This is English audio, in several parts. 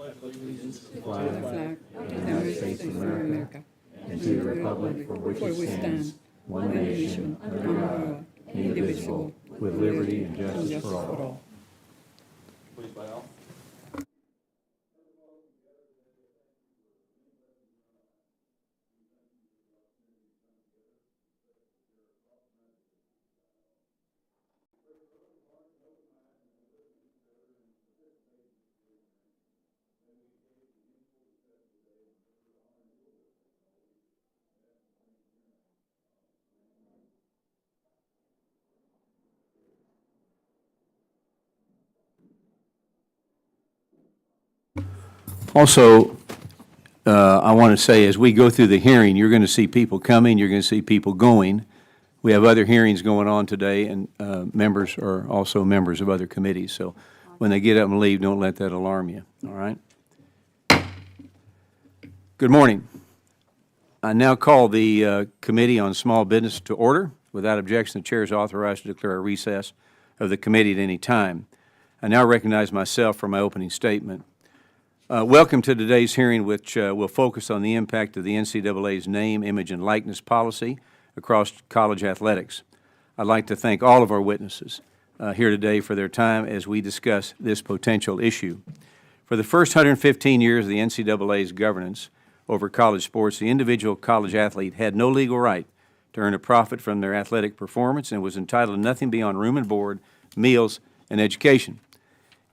the flag of the United States of America, and to the republic for which it stands, one nation, under God, indivisible, with liberty and justice for all. Please bow. Also, I want to say, as we go through the hearing, you're going to see people coming, you're going to see people going. We have other hearings going on today, and members are also members of other committees. So when they get up and leave, don't let that alarm you, all right? Good morning. I now call the Committee on Small Business to order. Without objection, the Chair is authorized to declare a recess of the committee at any time. I now recognize myself for my opening statement. Welcome to today's hearing, which will focus on the impact of the NCAA's name, image, and likeness policy across college athletics. I'd like to thank all of our witnesses here today for their time as we discuss this potential issue. For the first 115 years of the NCAA's governance over college sports, the individual college athlete had no legal right to earn a profit from their athletic performance and was entitled to nothing beyond room and board, meals, and education.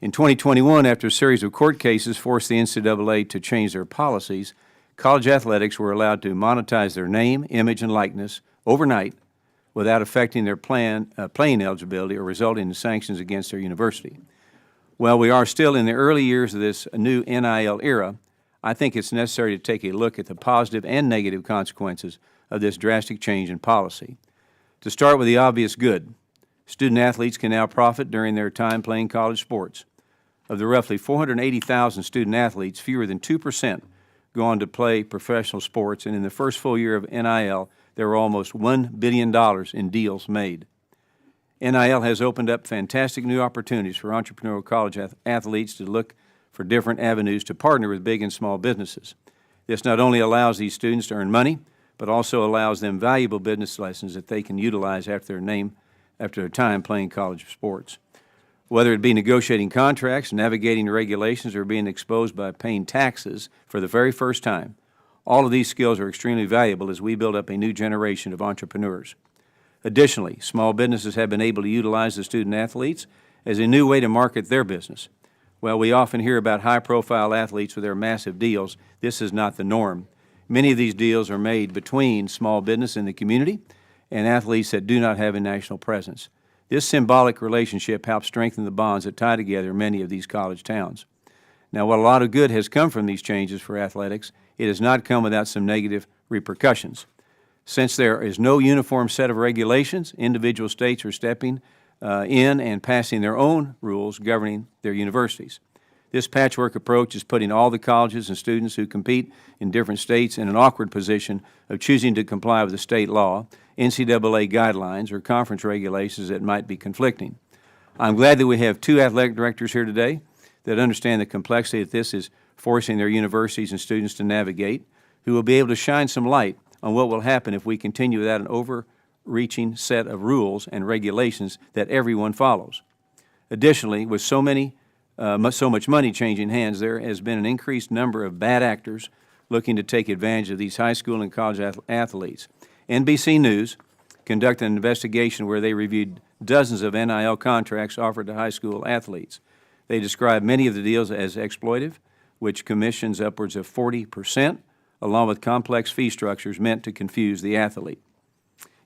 In 2021, after a series of court cases forced the NCAA to change their policies, college athletics were allowed to monetize their name, image, and likeness overnight without affecting their playing eligibility or resulting in sanctions against their university. While we are still in the early years of this new NIL era, I think it's necessary to take a look at the positive and negative consequences of this drastic change in policy. To start with the obvious good, student athletes can now profit during their time playing college sports. Of the roughly 480,000 student athletes, fewer than 2% go on to play professional sports, and in the first full year of NIL, there were almost $1 billion in deals made. NIL has opened up fantastic new opportunities for entrepreneurial college athletes to look for different avenues to partner with big and small businesses. This not only allows these students to earn money, but also allows them valuable business lessons that they can utilize after their time playing college sports. Whether it be negotiating contracts, navigating regulations, or being exposed by paying taxes for the very first time, all of these skills are extremely valuable as we build up a new generation of entrepreneurs. Additionally, small businesses have been able to utilize the student athletes as a new way to market their business. While we often hear about high-profile athletes with their massive deals, this is not the norm. Many of these deals are made between small business in the community and athletes that do not have a national presence. This symbolic relationship helps strengthen the bonds that tie together many of these college towns. Now, while a lot of good has come from these changes for athletics, it has not come without some negative repercussions. Since there is no uniform set of regulations, individual states are stepping in and passing their own rules governing their universities. This patchwork approach is putting all the colleges and students who compete in different states in an awkward position of choosing to comply with the state law, NCAA guidelines, or conference regulations that might be conflicting. I'm glad that we have two athletic directors here today that understand the complexity that this is forcing their universities and students to navigate, who will be able to shine some light on what will happen if we continue without an overreaching set of rules and regulations that everyone follows. Additionally, with so much money changing hands, there has been an increased number of bad actors looking to take advantage of these high school and college athletes. NBC News conducted an investigation where they reviewed dozens of NIL contracts offered to high school athletes. They described many of the deals as exploitive, which commissions upwards of 40%, along with complex fee structures meant to confuse the athlete.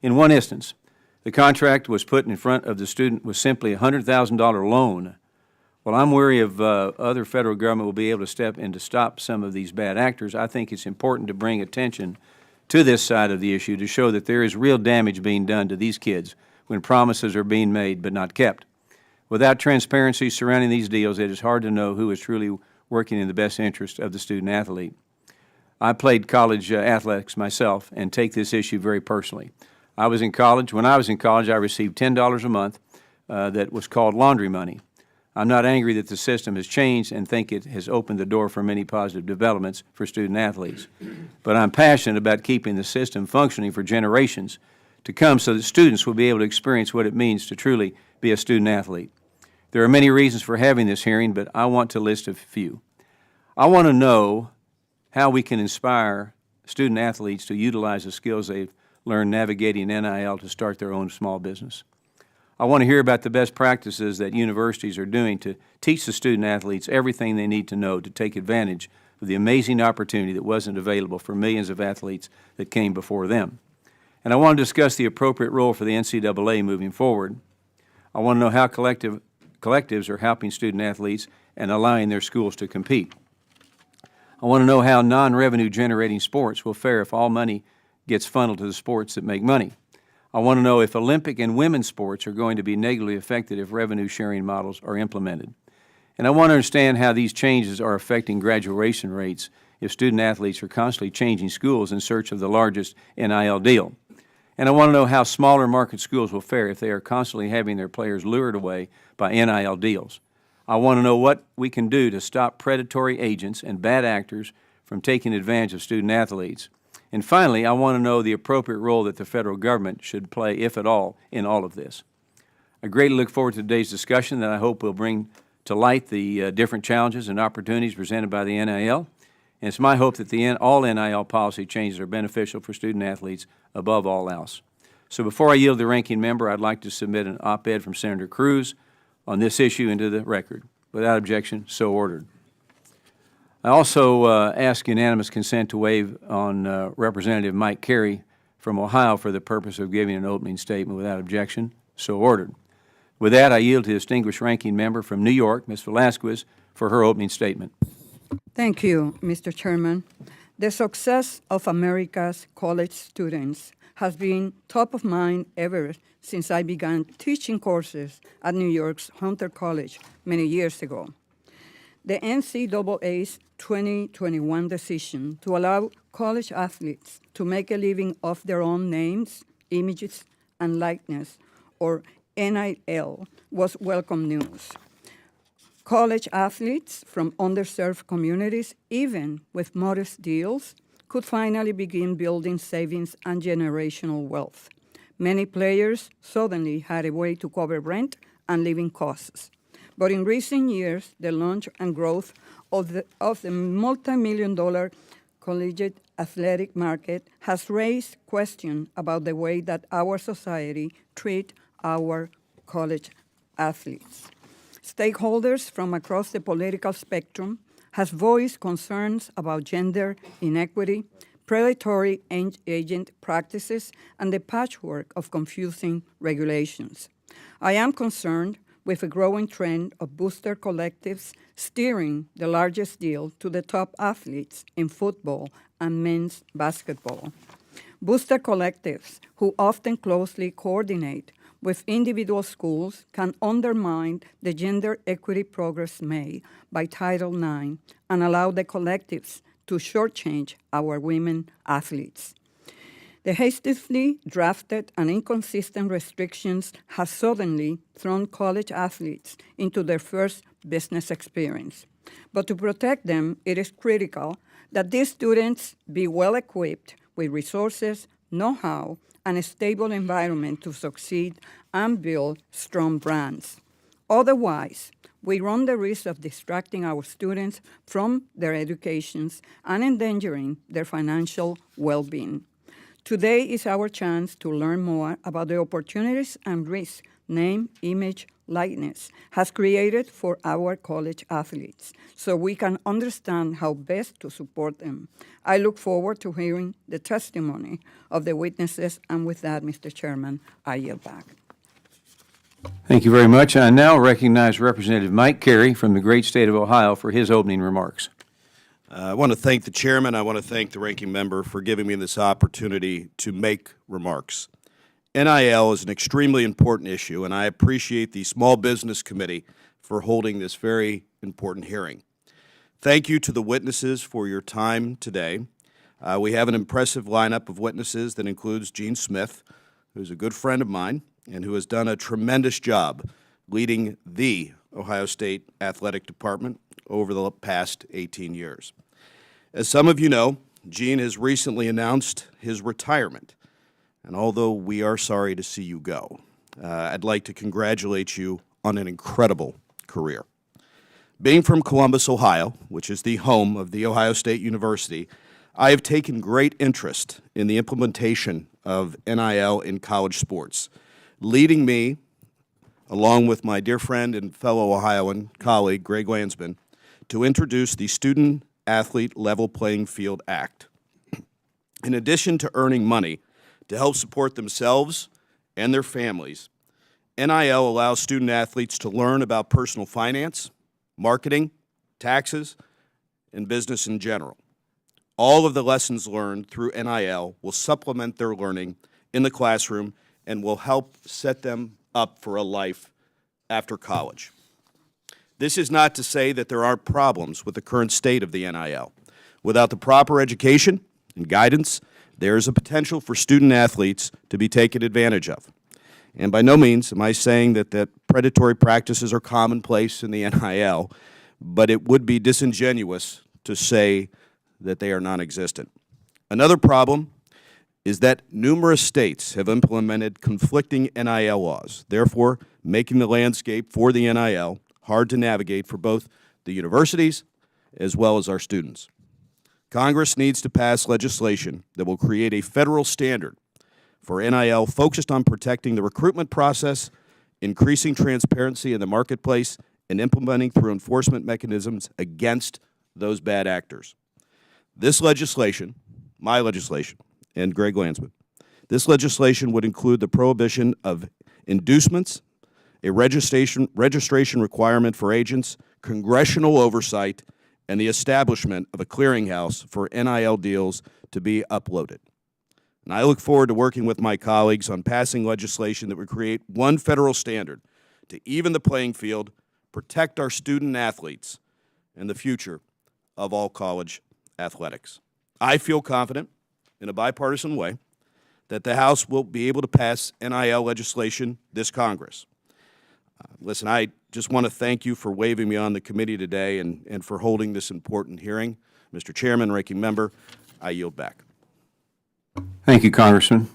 In one instance, the contract was put in front of the student with simply a $100,000 loan. While I'm wary of other federal government will be able to step in to stop some of these bad actors, I think it's important to bring attention to this side of the issue to show that there is real damage being done to these kids when promises are being made but not kept. Without transparency surrounding these deals, it is hard to know who is truly working in the best interest of the student athlete. I played college athletics myself and take this issue very personally. When I was in college, I received $10 a month that was called laundry money. I'm not angry that the system has changed and think it has opened the door for many positive developments for student athletes. But I'm passionate about keeping the system functioning for generations to come so that students will be able to experience what it means to truly be a student athlete. There are many reasons for having this hearing, but I want to list a few. I want to know how we can inspire student athletes to utilize the skills they've learned navigating NIL to start their own small business. I want to hear about the best practices that universities are doing to teach the student athletes everything they need to know to take advantage of the amazing opportunity that wasn't available for millions of athletes that came before them. And I want to discuss the appropriate role for the NCAA moving forward. I want to know how collectives are helping student athletes and allowing their schools to compete. I want to know how non-revenue generating sports will fare if all money gets funneled to the sports that make money. I want to know if Olympic and women's sports are going to be negatively affected if revenue sharing models are implemented. And I want to understand how these changes are affecting graduation rates if student athletes are constantly changing schools in search of the largest NIL deal. And I want to know how smaller market schools will fare if they are constantly having their players lured away by NIL deals. I want to know what we can do to stop predatory agents and bad actors from taking advantage of student athletes. And finally, I want to know the appropriate role that the federal government should play, if at all, in all of this. I greatly look forward to today's discussion that I hope will bring to light the different challenges and opportunities presented by the NIL. And it's my hope that all NIL policy changes are beneficial for student athletes above all else. So before I yield to the ranking member, I'd like to submit an op-ed from Senator Cruz on this issue into the record. Without objection, so ordered. I also ask unanimous consent to waive on Representative Mike Carey from Ohio for the purpose of giving an opening statement. Without objection, so ordered. With that, I yield to the distinguished ranking member from New York, Ms. Velasquez, for her opening statement. Thank you, Mr. Chairman. The success of America's college students has been top of mind ever since I began teaching courses at New York's Hunter College many years ago. The NCAA's 2021 decision to allow college athletes to make a living off their own names, images, and likeness, or NIL, was welcome news. College athletes from underserved communities, even with modest deals, could finally begin building savings and generational wealth. Many players suddenly had a way to cover rent and living costs. But in recent years, the launch and growth of the multi-million-dollar collegiate athletic market has raised questions about the way that our society treats our college athletes. Stakeholders from across the political spectrum has voiced concerns about gender inequity, predatory agent practices, and the patchwork of confusing regulations. I am concerned with a growing trend of booster collectives steering the largest deal to the top athletes in football and men's basketball. Booster collectives, who often closely coordinate with individual schools, can undermine the gender equity progress made by Title IX and allow the collectives to shortchange our women athletes. The hastily drafted and inconsistent restrictions have suddenly thrown college athletes into their first business experience. But to protect them, it is critical that these students be well equipped with resources, know-how, and a stable environment to succeed and build strong brands. Otherwise, we run the risk of distracting our students from their educations and endangering their financial well-being. Today is our chance to learn more about the opportunities and risks name, image, likeness has created for our college athletes, so we can understand how best to support them. I look forward to hearing the testimony of the witnesses, and with that, Mr. Chairman, I yield back. Thank you very much. I now recognize Representative Mike Carey from the great state of Ohio for his opening remarks. I want to thank the chairman. I want to thank the ranking member for giving me this opportunity to make remarks. NIL is an extremely important issue, and I appreciate the Small Business Committee for holding this very important hearing. Thank you to the witnesses for your time today. We have an impressive lineup of witnesses that includes Gene Smith, who's a good friend of mine and who has done a tremendous job leading the Ohio State Athletic Department over the past 18 years. As some of you know, Gene has recently announced his retirement, and although we are sorry to see you go, I'd like to congratulate you on an incredible career. Being from Columbus, Ohio, which is the home of The Ohio State University, I have taken great interest in the implementation of NIL in college sports, leading me, along with my dear friend and fellow Ohioan colleague, Greg Landsman, to introduce the Student Athlete Level Playing Field Act. In addition to earning money to help support themselves and their families, NIL allows student athletes to learn about personal finance, marketing, taxes, and business in general. All of the lessons learned through NIL will supplement their learning in the classroom and will help set them up for a life after college. This is not to say that there aren't problems with the current state of the NIL. Without the proper education and guidance, there is a potential for student athletes to be taken advantage of. And by no means am I saying that predatory practices are commonplace in the NIL, but it would be disingenuous to say that they are non-existent. Another problem is that numerous states have implemented conflicting NIL laws, therefore making the landscape for the NIL hard to navigate for both the universities as well as our students. Congress needs to pass legislation that will create a federal standard for NIL focused on protecting the recruitment process, increasing transparency in the marketplace, and implementing through enforcement mechanisms against those bad actors. This legislation, my legislation, and Greg Landsman, this legislation would include the prohibition of inducements, a registration requirement for agents, congressional oversight, and the establishment of a clearinghouse for NIL deals to be uploaded. And I look forward to working with my colleagues on passing legislation that would create one federal standard to even the playing field, protect our student athletes, and the future of all college athletics. I feel confident, in a bipartisan way, that the House will be able to pass NIL legislation this Congress. Listen, I just want to thank you for waving me on the committee today and for holding this important hearing. Mr. Chairman, Ranking Member, I yield back. Thank you, Congressman.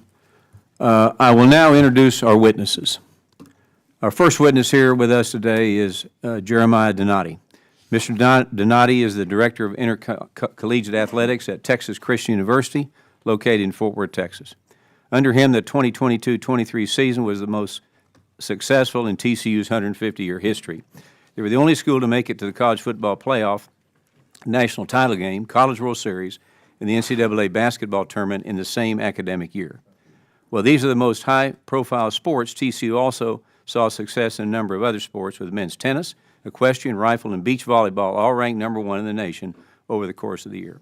I will now introduce our witnesses. Our first witness here with us today is Jeremiah Donati. Mr. Donati is the Director of Intercollegiate Athletics at Texas Christian University, located in Fort Worth, Texas. Under him, the 2022-23 season was the most successful in TCU's 150-year history. They were the only school to make it to the college football playoff, national title game, College World Series, and the NCAA basketball tournament in the same academic year. Well, these are the most high-profile sports. TCU also saw success in a number of other sports, with men's tennis, equestrian, rifle, and beach volleyball all ranked #1 in the nation over the course of the year.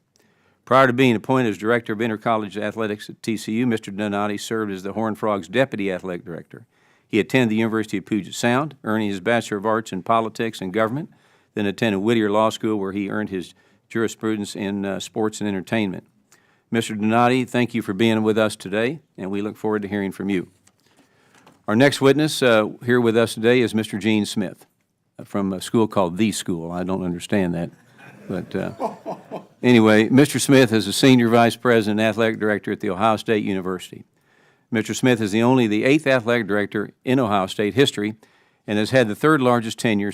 Prior to being appointed as Director of Intercollegiate Athletics at TCU, Mr. Donati served as the Horned Frogs Deputy Athletic Director. He attended the University of Puget Sound, earning his Bachelor of Arts in Politics and Government, then attended Whittier Law School, where he earned his jurisprudence in sports and entertainment. Mr. Donati, thank you for being with us today, and we look forward to hearing from you. Our next witness here with us today is Mr. Gene Smith from a school called The School. I don't understand that, but anyway, Mr. Smith is a Senior Vice President and Athletic Director at The Ohio State University. Mr. Smith is the 8th athletic director in Ohio State history and has had the 3rd largest tenure,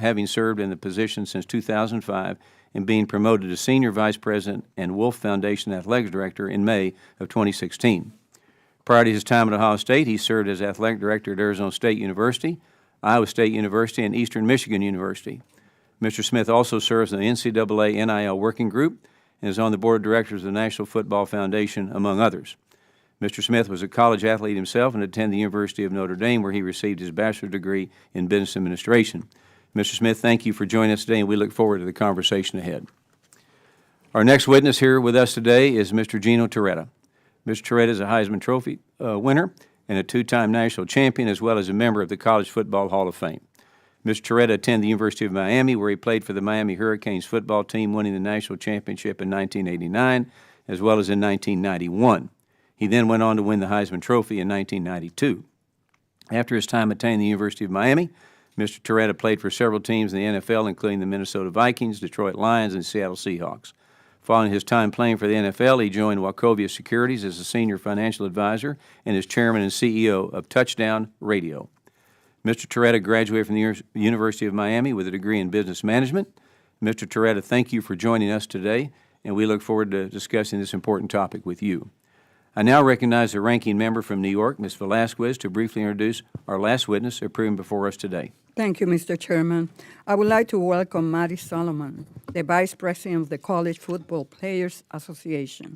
having served in the position since 2005 and being promoted to Senior Vice President and Wolf Foundation Athletics Director in May of 2016. Prior to his time at Ohio State, he served as Athletic Director at Arizona State University, Iowa State University, and Eastern Michigan University. Mr. Smith also serves on the NCAA NIL Working Group and is on the Board of Directors of the National Football Foundation, among others. Mr. Smith was a college athlete himself and attended the University of Notre Dame, where he received his bachelor's degree in business administration. Mr. Smith, thank you for joining us today, and we look forward to the conversation ahead. Our next witness here with us today is Mr. Gino Torretta. Mr. Torretta is a Heisman Trophy winner and a 2-time national champion, as well as a member of the College Football Hall of Fame. Mr. Torretta attended the University of Miami, where he played for the Miami Hurricanes football team, winning the national championship in 1989, as well as in 1991. He then went on to win the Heisman Trophy in 1992. After his time attending the University of Miami, Mr. Torretta played for several teams in the NFL, including the Minnesota Vikings, Detroit Lions, and Seattle Seahawks. Following his time playing for the NFL, he joined Wachovia Securities as a senior financial advisor and is chairman and CEO of Touchdown Radio. Mr. Torretta graduated from the University of Miami with a degree in business management. Mr. Torretta, thank you for joining us today, and we look forward to discussing this important topic with you. I now recognize the ranking member from New York, Ms. Velasquez, to briefly introduce our last witness appearing before us today. Thank you, Mr. Chairman. I would like to welcome Marty Solomon, the Vice President of the College Football Players Association.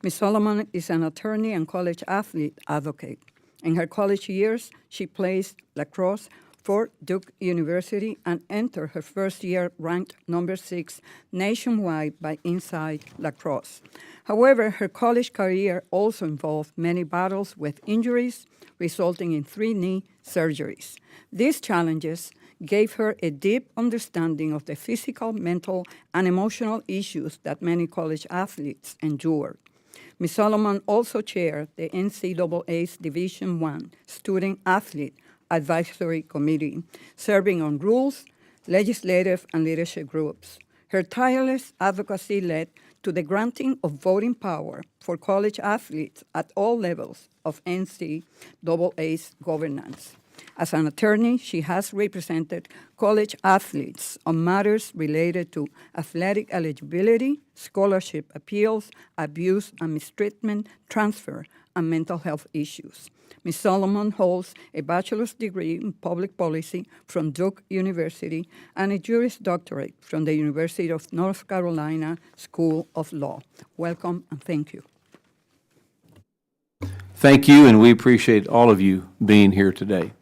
Ms. Solomon is an attorney and college athlete advocate. In her college years, she played lacrosse for Duke University and entered her first year ranked number 6 nationwide by Inside Lacrosse. However, her college career also involved many battles with injuries, resulting in 3 knee surgeries. These challenges gave her a deep understanding of the physical, mental, and emotional issues that many college athletes endure. Ms. Solomon also chaired the NCAA's Division I Student Athlete Advisory Committee, serving on rules, legislative, and leadership groups. Her tireless advocacy led to the granting of voting power for college athletes at all levels of NCAA's governance. As an attorney, she has represented college athletes on matters related to athletic eligibility, scholarship appeals, abuse and mistreatment, transfer, and mental health issues. Ms. Solomon holds a bachelor's degree in public policy from Duke University and a Juris Doctorate from the University of North Carolina School of Law. Welcome and thank you. Thank you, and we appreciate all of you being here today.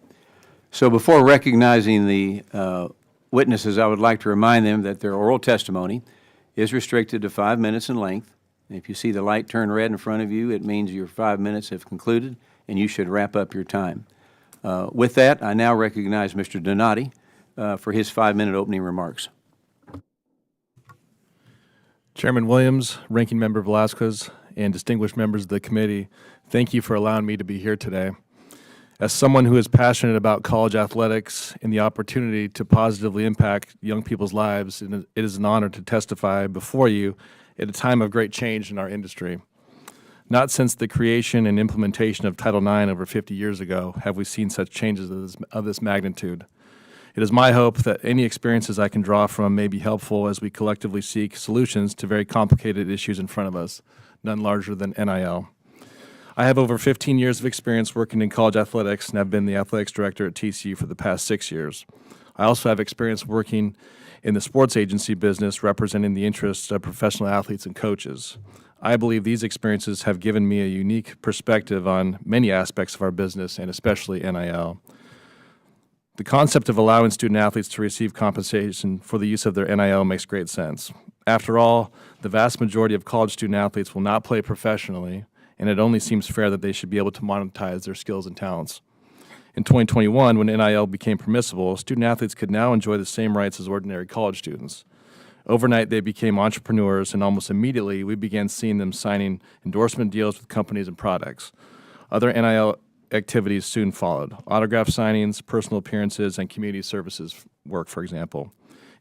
So before recognizing the witnesses, I would like to remind them that their oral testimony is restricted to 5 minutes in length. If you see the light turn red in front of you, it means your 5 minutes have concluded, and you should wrap up your time. With that, I now recognize Mr. Donati for his 5-minute opening remarks. Chairman Williams, Ranking Member Velasquez, and distinguished members of the committee, thank you for allowing me to be here today. As someone who is passionate about college athletics and the opportunity to positively impact young people's lives, it is an honor to testify before you at a time of great change in our industry. Not since the creation and implementation of Title IX over 50 years ago have we seen such changes of this magnitude. It is my hope that any experiences I can draw from may be helpful as we collectively seek solutions to very complicated issues in front of us, none larger than NIL. I have over 15 years of experience working in college athletics and have been the athletics director at TCU for the past 6 years. I also have experience working in the sports agency business representing the interests of professional athletes and coaches. I believe these experiences have given me a unique perspective on many aspects of our business and especially NIL. The concept of allowing student athletes to receive compensation for the use of their NIL makes great sense. After all, the vast majority of college student athletes will not play professionally, and it only seems fair that they should be able to monetize their skills and talents. In 2021, when NIL became permissible, student athletes could now enjoy the same rights as ordinary college students. Overnight, they became entrepreneurs, and almost immediately, we began seeing them signing endorsement deals with companies and products. Other NIL activities soon followed: autograph signings, personal appearances, and community services work, for example.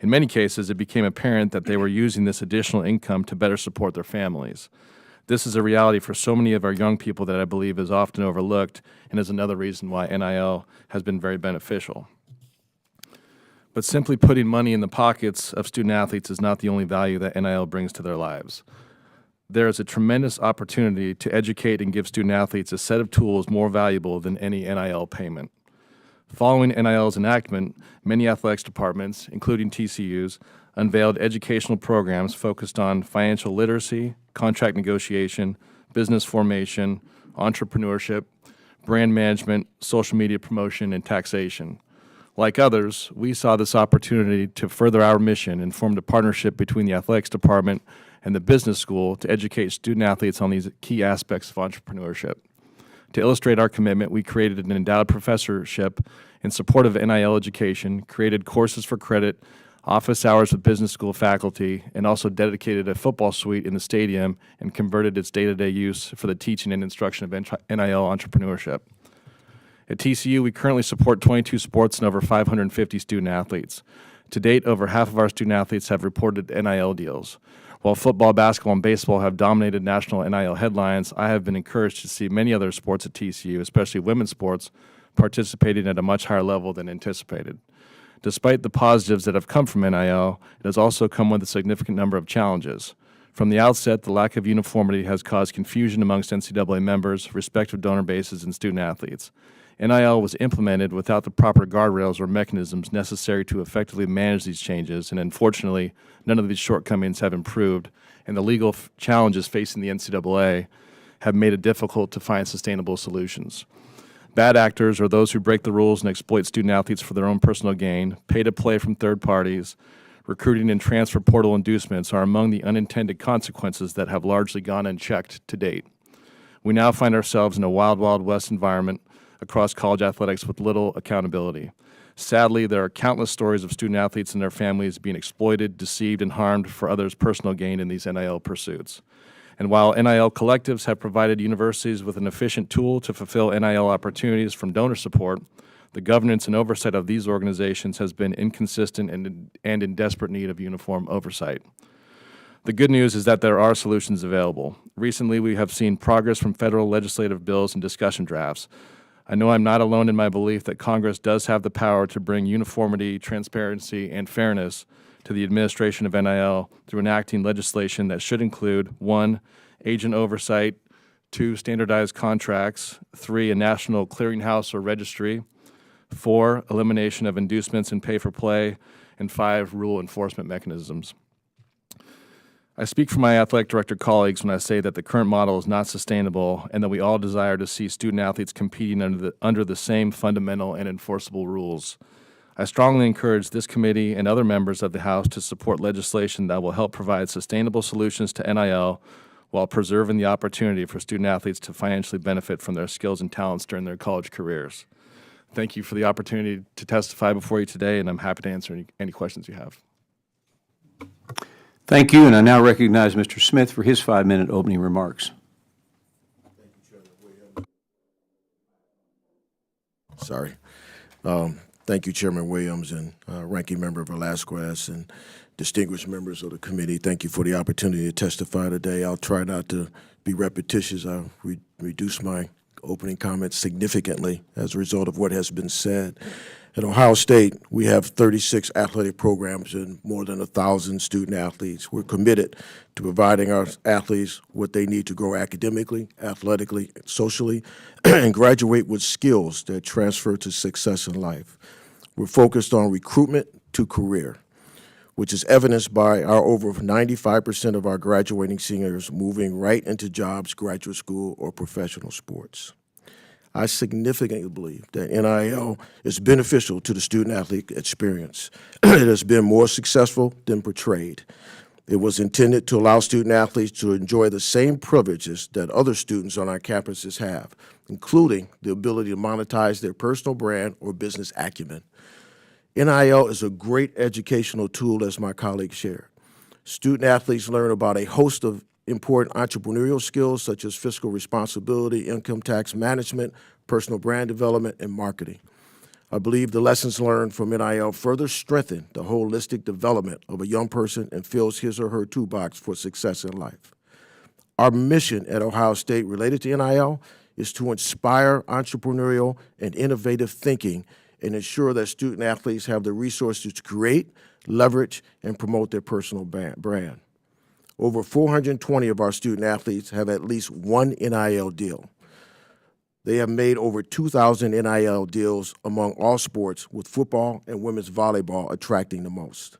In many cases, it became apparent that they were using this additional income to better support their families. This is a reality for so many of our young people that I believe is often overlooked and is another reason why NIL has been very beneficial. But simply putting money in the pockets of student athletes is not the only value that NIL brings to their lives. There is a tremendous opportunity to educate and give student athletes a set of tools more valuable than any NIL payment. Following NIL's enactment, many athletics departments, including TCU's, unveiled educational programs focused on financial literacy, contract negotiation, business formation, entrepreneurship, brand management, social media promotion, and taxation. Like others, we saw this opportunity to further our mission and formed a partnership between the athletics department and the business school to educate student athletes on these key aspects of entrepreneurship. To illustrate our commitment, we created an endowed professorship in support of NIL education, created courses for credit, office hours with business school faculty, and also dedicated a football suite in the stadium and converted its day-to-day use for the teaching and instruction of NIL entrepreneurship. At TCU, we currently support 22 sports and over 550 student athletes. To date, over half of our student athletes have reported NIL deals. While football, basketball, and baseball have dominated national NIL headlines, I have been encouraged to see many other sports at TCU, especially women's sports, participating at a much higher level than anticipated. Despite the positives that have come from NIL, it has also come with a significant number of challenges. From the outset, the lack of uniformity has caused confusion amongst NCAA members, respective donor bases, and student athletes. NIL was implemented without the proper guardrails or mechanisms necessary to effectively manage these changes, and unfortunately, none of these shortcomings have improved, and the legal challenges facing the NCAA have made it difficult to find sustainable solutions. Bad actors, or those who break the rules and exploit student athletes for their own personal gain, pay to play from third parties, recruiting and transfer portal inducements are among the unintended consequences that have largely gone unchecked to date. We now find ourselves in a wild, wild west environment across college athletics with little accountability. Sadly, there are countless stories of student athletes and their families being exploited, deceived, and harmed for others' personal gain in these NIL pursuits. And while NIL collectives have provided universities with an efficient tool to fulfill NIL opportunities from donor support, the governance and oversight of these organizations has been inconsistent and in desperate need of uniform oversight. The good news is that there are solutions available. Recently, we have seen progress from federal legislative bills and discussion drafts. I know I'm not alone in my belief that Congress does have the power to bring uniformity, transparency, and fairness to the administration of NIL through enacting legislation that should include 1, agent oversight, 2, standardized contracts, 3, a national clearinghouse or registry, 4, elimination of inducements and pay-for-play, and 5, rule enforcement mechanisms. I speak for my athletic director colleagues when I say that the current model is not sustainable and that we all desire to see student athletes competing under the same fundamental and enforceable rules. I strongly encourage this committee and other members of the House to support legislation that will help provide sustainable solutions to NIL while preserving the opportunity for student athletes to financially benefit from their skills and talents during their college careers. Thank you for the opportunity to testify before you today, and I'm happy to answer any questions you have. Thank you, and I now recognize Mr. Smith for his 5-minute opening remarks. Sorry. Thank you, Chairman Williams and Ranking Member Velasquez and distinguished members of the committee. Thank you for the opportunity to testify today. I'll try not to be repetitious. I'll reduce my opening comments significantly as a result of what has been said. At Ohio State, we have 36 athletic programs and more than 1,000 student athletes. We're committed to providing our athletes what they need to grow academically, athletically, socially, and graduate with skills that transfer to success in life. We're focused on recruitment to career, which is evidenced by our over 95% of our graduating seniors moving right into jobs, graduate school, or professional sports. I significantly believe that NIL is beneficial to the student-athlete experience. It has been more successful than portrayed. It was intended to allow student-athletes to enjoy the same privileges that other students on our campuses have, including the ability to monetize their personal brand or business acumen. NIL is a great educational tool, as my colleagues shared. Student-athletes learn about a host of important entrepreneurial skills such as fiscal responsibility, income tax management, personal brand development, and marketing. I believe the lessons learned from NIL further strengthen the holistic development of a young person and fills his or her toolbox for success in life. Our mission at Ohio State related to NIL is to inspire entrepreneurial and innovative thinking and ensure that student athletes have the resources to create, leverage, and promote their personal brand. Over 420 of our student athletes have at least one NIL deal. They have made over 2,000 NIL deals among all sports, with football and women's volleyball attracting the most.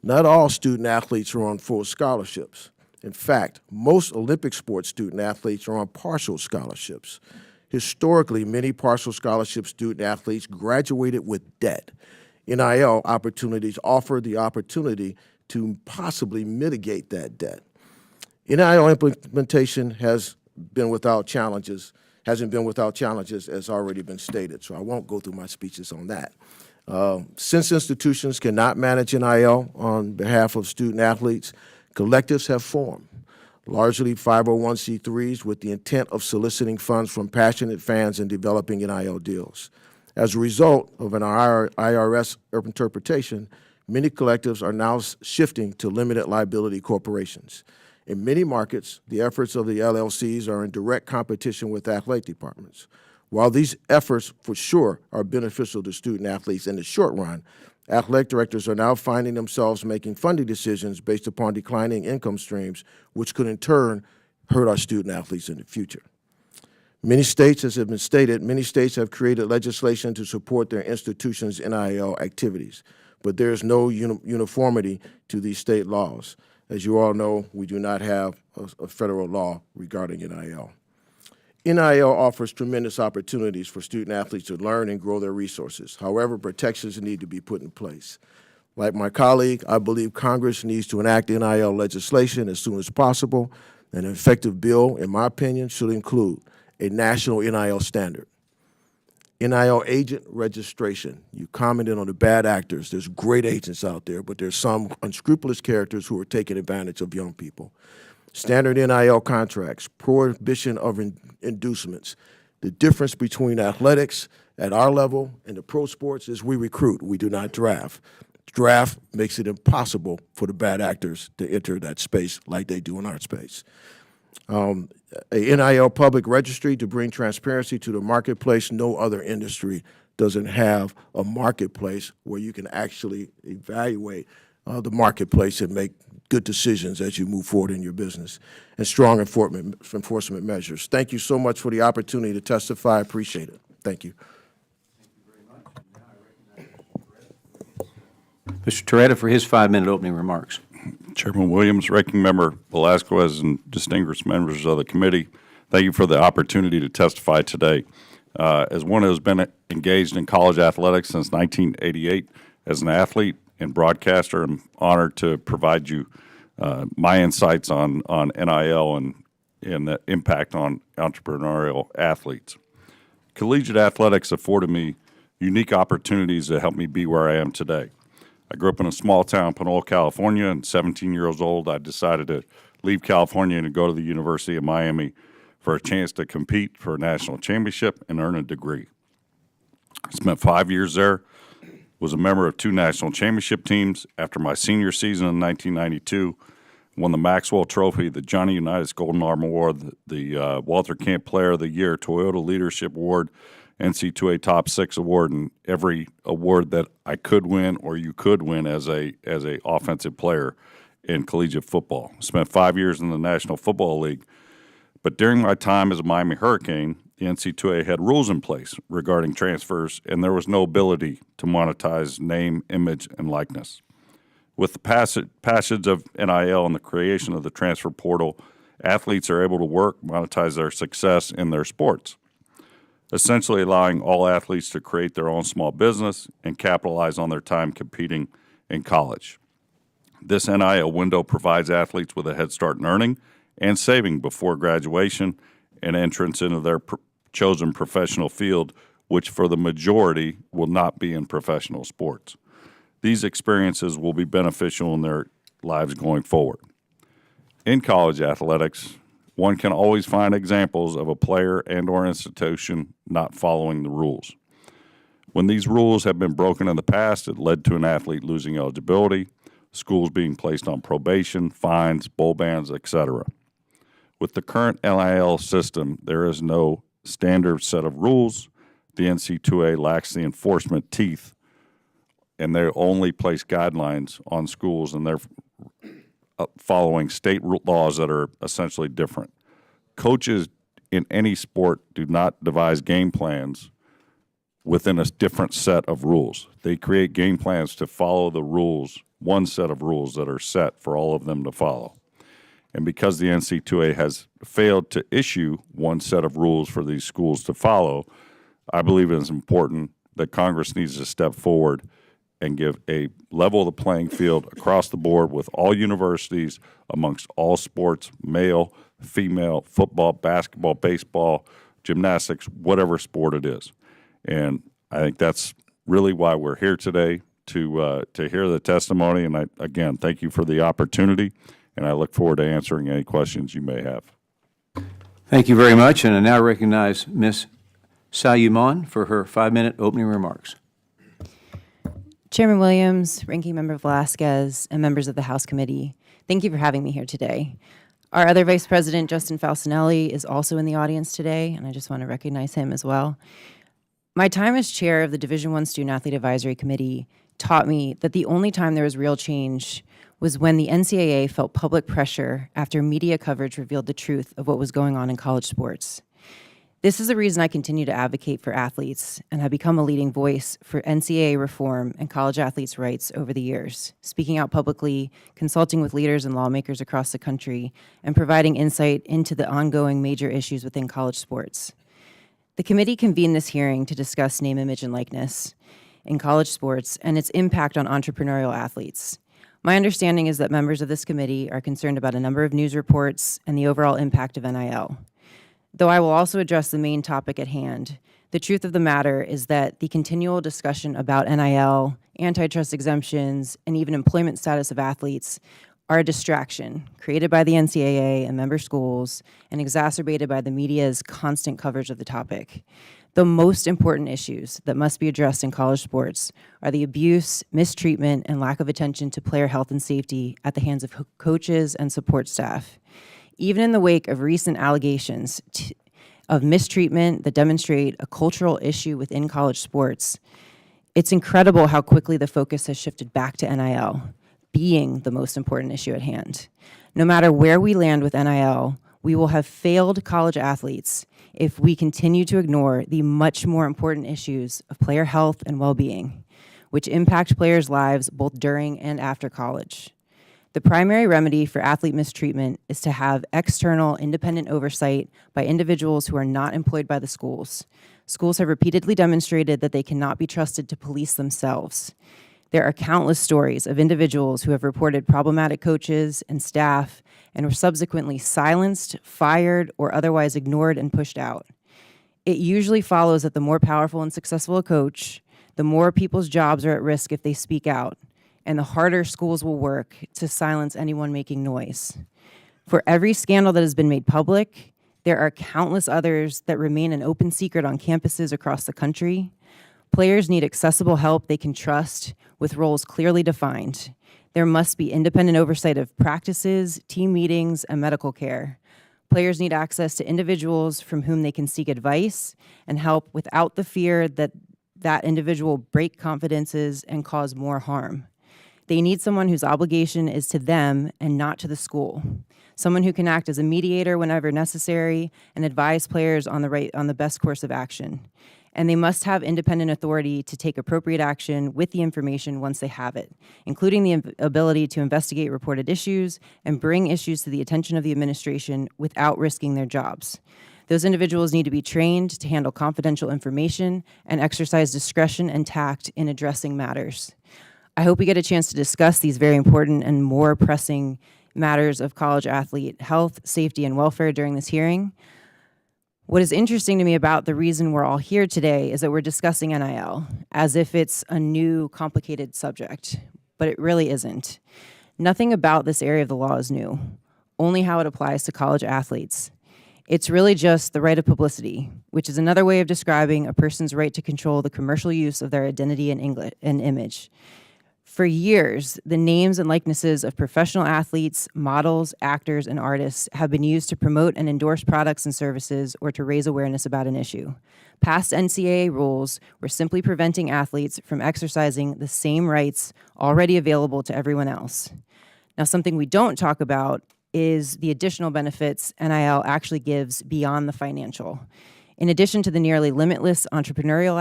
Not all student athletes are on full scholarships. In fact, most Olympic sports student athletes are on partial scholarships. Historically, many partial scholarship student athletes graduated with debt. NIL opportunities offer the opportunity to possibly mitigate that debt. NIL implementation hasn't been without challenges, as already been stated, so I won't go through my speeches on that. Since institutions cannot manage NIL on behalf of student athletes, collectives have formed. largely 501c3s, with the intent of soliciting funds from passionate fans and developing NIL deals. As a result of an IRS interpretation, many collectives are now shifting to limited liability corporations. In many markets, the efforts of the LLCs are in direct competition with athletic departments. While these efforts for sure are beneficial to student athletes in the short run, athletic directors are now finding themselves making funding decisions based upon declining income streams, which could in turn hurt our student athletes in the future. Many states, as has been stated, many states have created legislation to support their institutions' NIL activities, but there is no uniformity to these state laws. As you all know, we do not have a federal law regarding NIL. NIL offers tremendous opportunities for student athletes to learn and grow their resources. However, protections need to be put in place. Like my colleague, I believe Congress needs to enact NIL legislation as soon as possible. An effective bill, in my opinion, should include a national NIL standard. NIL agent registration. You commented on the bad actors. There's great agents out there, but there's some unscrupulous characters who are taking advantage of young people. Standard NIL contracts, prohibition of inducements. The difference between athletics at our level and the pro sports is we recruit, we do not draft. Draft makes it impossible for the bad actors to enter that space like they do in our space. A NIL public registry to bring transparency to the marketplace. No other industry doesn't have a marketplace where you can actually evaluate the marketplace and make good decisions as you move forward in your business. And strong enforcement measures. Thank you so much for the opportunity to testify. I appreciate it. Thank you. Mr. Torretta for his 5-minute opening remarks. Chairman Williams, Ranking Member Velasquez, and distinguished members of the committee, thank you for the opportunity to testify today. As one who has been engaged in college athletics since 1988 as an athlete and broadcaster, I'm honored to provide you my insights on NIL and the impact on entrepreneurial athletes. Collegiate athletics afforded me unique opportunities that helped me be where I am today. I grew up in a small town, Pinole, California, and 17 years old, I decided to leave California and go to the University of Miami for a chance to compete for a national championship and earn a degree. I spent 5 years there, was a member of 2 national championship teams. After my senior season in 1992, won the Maxwell Trophy, the Johnny Unitas Golden Arm Award, the Walter Camp Player of the Year, Toyota Leadership Award, NC2A Top 6 Award, and every award that I could win or you could win as a offensive player in collegiate football. Spent 5 years in the National Football League. But during my time as a Miami Hurricane, the NC2A had rules in place regarding transfers, and there was no ability to monetize name, image, and likeness. With the passage of NIL and the creation of the transfer portal, athletes are able to work, monetize their success in their sports, essentially allowing all athletes to create their own small business and capitalize on their time competing in college. This NIL window provides athletes with a head start in earning and saving before graduation and entrance into their chosen professional field, which for the majority will not be in professional sports. These experiences will be beneficial in their lives going forward. In college athletics, one can always find examples of a player and or institution not following the rules. When these rules have been broken in the past, it led to an athlete losing eligibility, schools being placed on probation, fines, bowl bans, etc. With the current NIL system, there is no standard set of rules. The NC2A lacks the enforcement teeth, and they only place guidelines on schools, and they're following state laws that are essentially different. Coaches in any sport do not devise game plans within a different set of rules. They create game plans to follow the rules, one set of rules that are set for all of them to follow. And because the NC2A has failed to issue one set of rules for these schools to follow, I believe it is important that Congress needs to step forward and give a level the playing field across the board with all universities amongst all sports, male, female, football, basketball, baseball, gymnastics, whatever sport it is. And I think that's really why we're here today, to hear the testimony. And again, thank you for the opportunity. and I look forward to answering any questions you may have. Thank you very much, and I now recognize Ms. Solomon for her 5-minute opening remarks. Chairman Williams, Ranking Member Velasquez, and members of the House Committee, thank you for having me here today. Our other Vice President, Justin Falcinelli, is also in the audience today, and I just want to recognize him as well. My time as chair of the Division I Student Athlete Advisory Committee taught me that the only time there was real change was when the NCAA felt public pressure after media coverage revealed the truth of what was going on in college sports. This is the reason I continue to advocate for athletes and have become a leading voice for NCAA reform and college athletes' rights over the years, speaking out publicly, consulting with leaders and lawmakers across the country, and providing insight into the ongoing major issues within college sports. The committee convened this hearing to discuss name, image, and likeness in college sports and its impact on entrepreneurial athletes. My understanding is that members of this committee are concerned about a number of news reports and the overall impact of NIL. Though I will also address the main topic at hand, the truth of the matter is that the continual discussion about NIL, antitrust exemptions, and even employment status of athletes are a distraction created by the NCAA and member schools and exacerbated by the media's constant coverage of the topic. The most important issues that must be addressed in college sports are the abuse, mistreatment, and lack of attention to player health and safety at the hands of coaches and support staff. Even in the wake of recent allegations of mistreatment that demonstrate a cultural issue within college sports, it's incredible how quickly the focus has shifted back to NIL, being the most important issue at hand. No matter where we land with NIL, we will have failed college athletes if we continue to ignore the much more important issues of player health and well-being, which impact players' lives both during and after college. The primary remedy for athlete mistreatment is to have external, independent oversight by individuals who are not employed by the schools. Schools have repeatedly demonstrated that they cannot be trusted to police themselves. There are countless stories of individuals who have reported problematic coaches and staff and were subsequently silenced, fired, or otherwise ignored and pushed out. It usually follows that the more powerful and successful a coach, the more people's jobs are at risk if they speak out, and the harder schools will work to silence anyone making noise. For every scandal that has been made public, there are countless others that remain an open secret on campuses across the country. Players need accessible help they can trust with roles clearly defined. There must be independent oversight of practices, team meetings, and medical care. Players need access to individuals from whom they can seek advice and help without the fear that that individual will break confidences and cause more harm. They need someone whose obligation is to them and not to the school. Someone who can act as a mediator whenever necessary and advise players on the best course of action. And they must have independent authority to take appropriate action with the information once they have it, including the ability to investigate reported issues and bring issues to the attention of the administration without risking their jobs. Those individuals need to be trained to handle confidential information and exercise discretion and tact in addressing matters. I hope we get a chance to discuss these very important and more pressing matters of college athlete health, safety, and welfare during this hearing. What is interesting to me about the reason we're all here today is that we're discussing NIL as if it's a new, complicated subject, but it really isn't. Nothing about this area of the law is new, only how it applies to college athletes. It's really just the right of publicity, which is another way of describing a person's right to control the commercial use of their identity and image. For years, the names and likenesses of professional athletes, models, actors, and artists have been used to promote and endorse products and services or to raise awareness about an issue. Past NCAA rules were simply preventing athletes from exercising the same rights already available to everyone else. Now, something we don't talk about is the additional benefits NIL actually gives beyond the financial. In addition to the nearly limitless entrepreneurial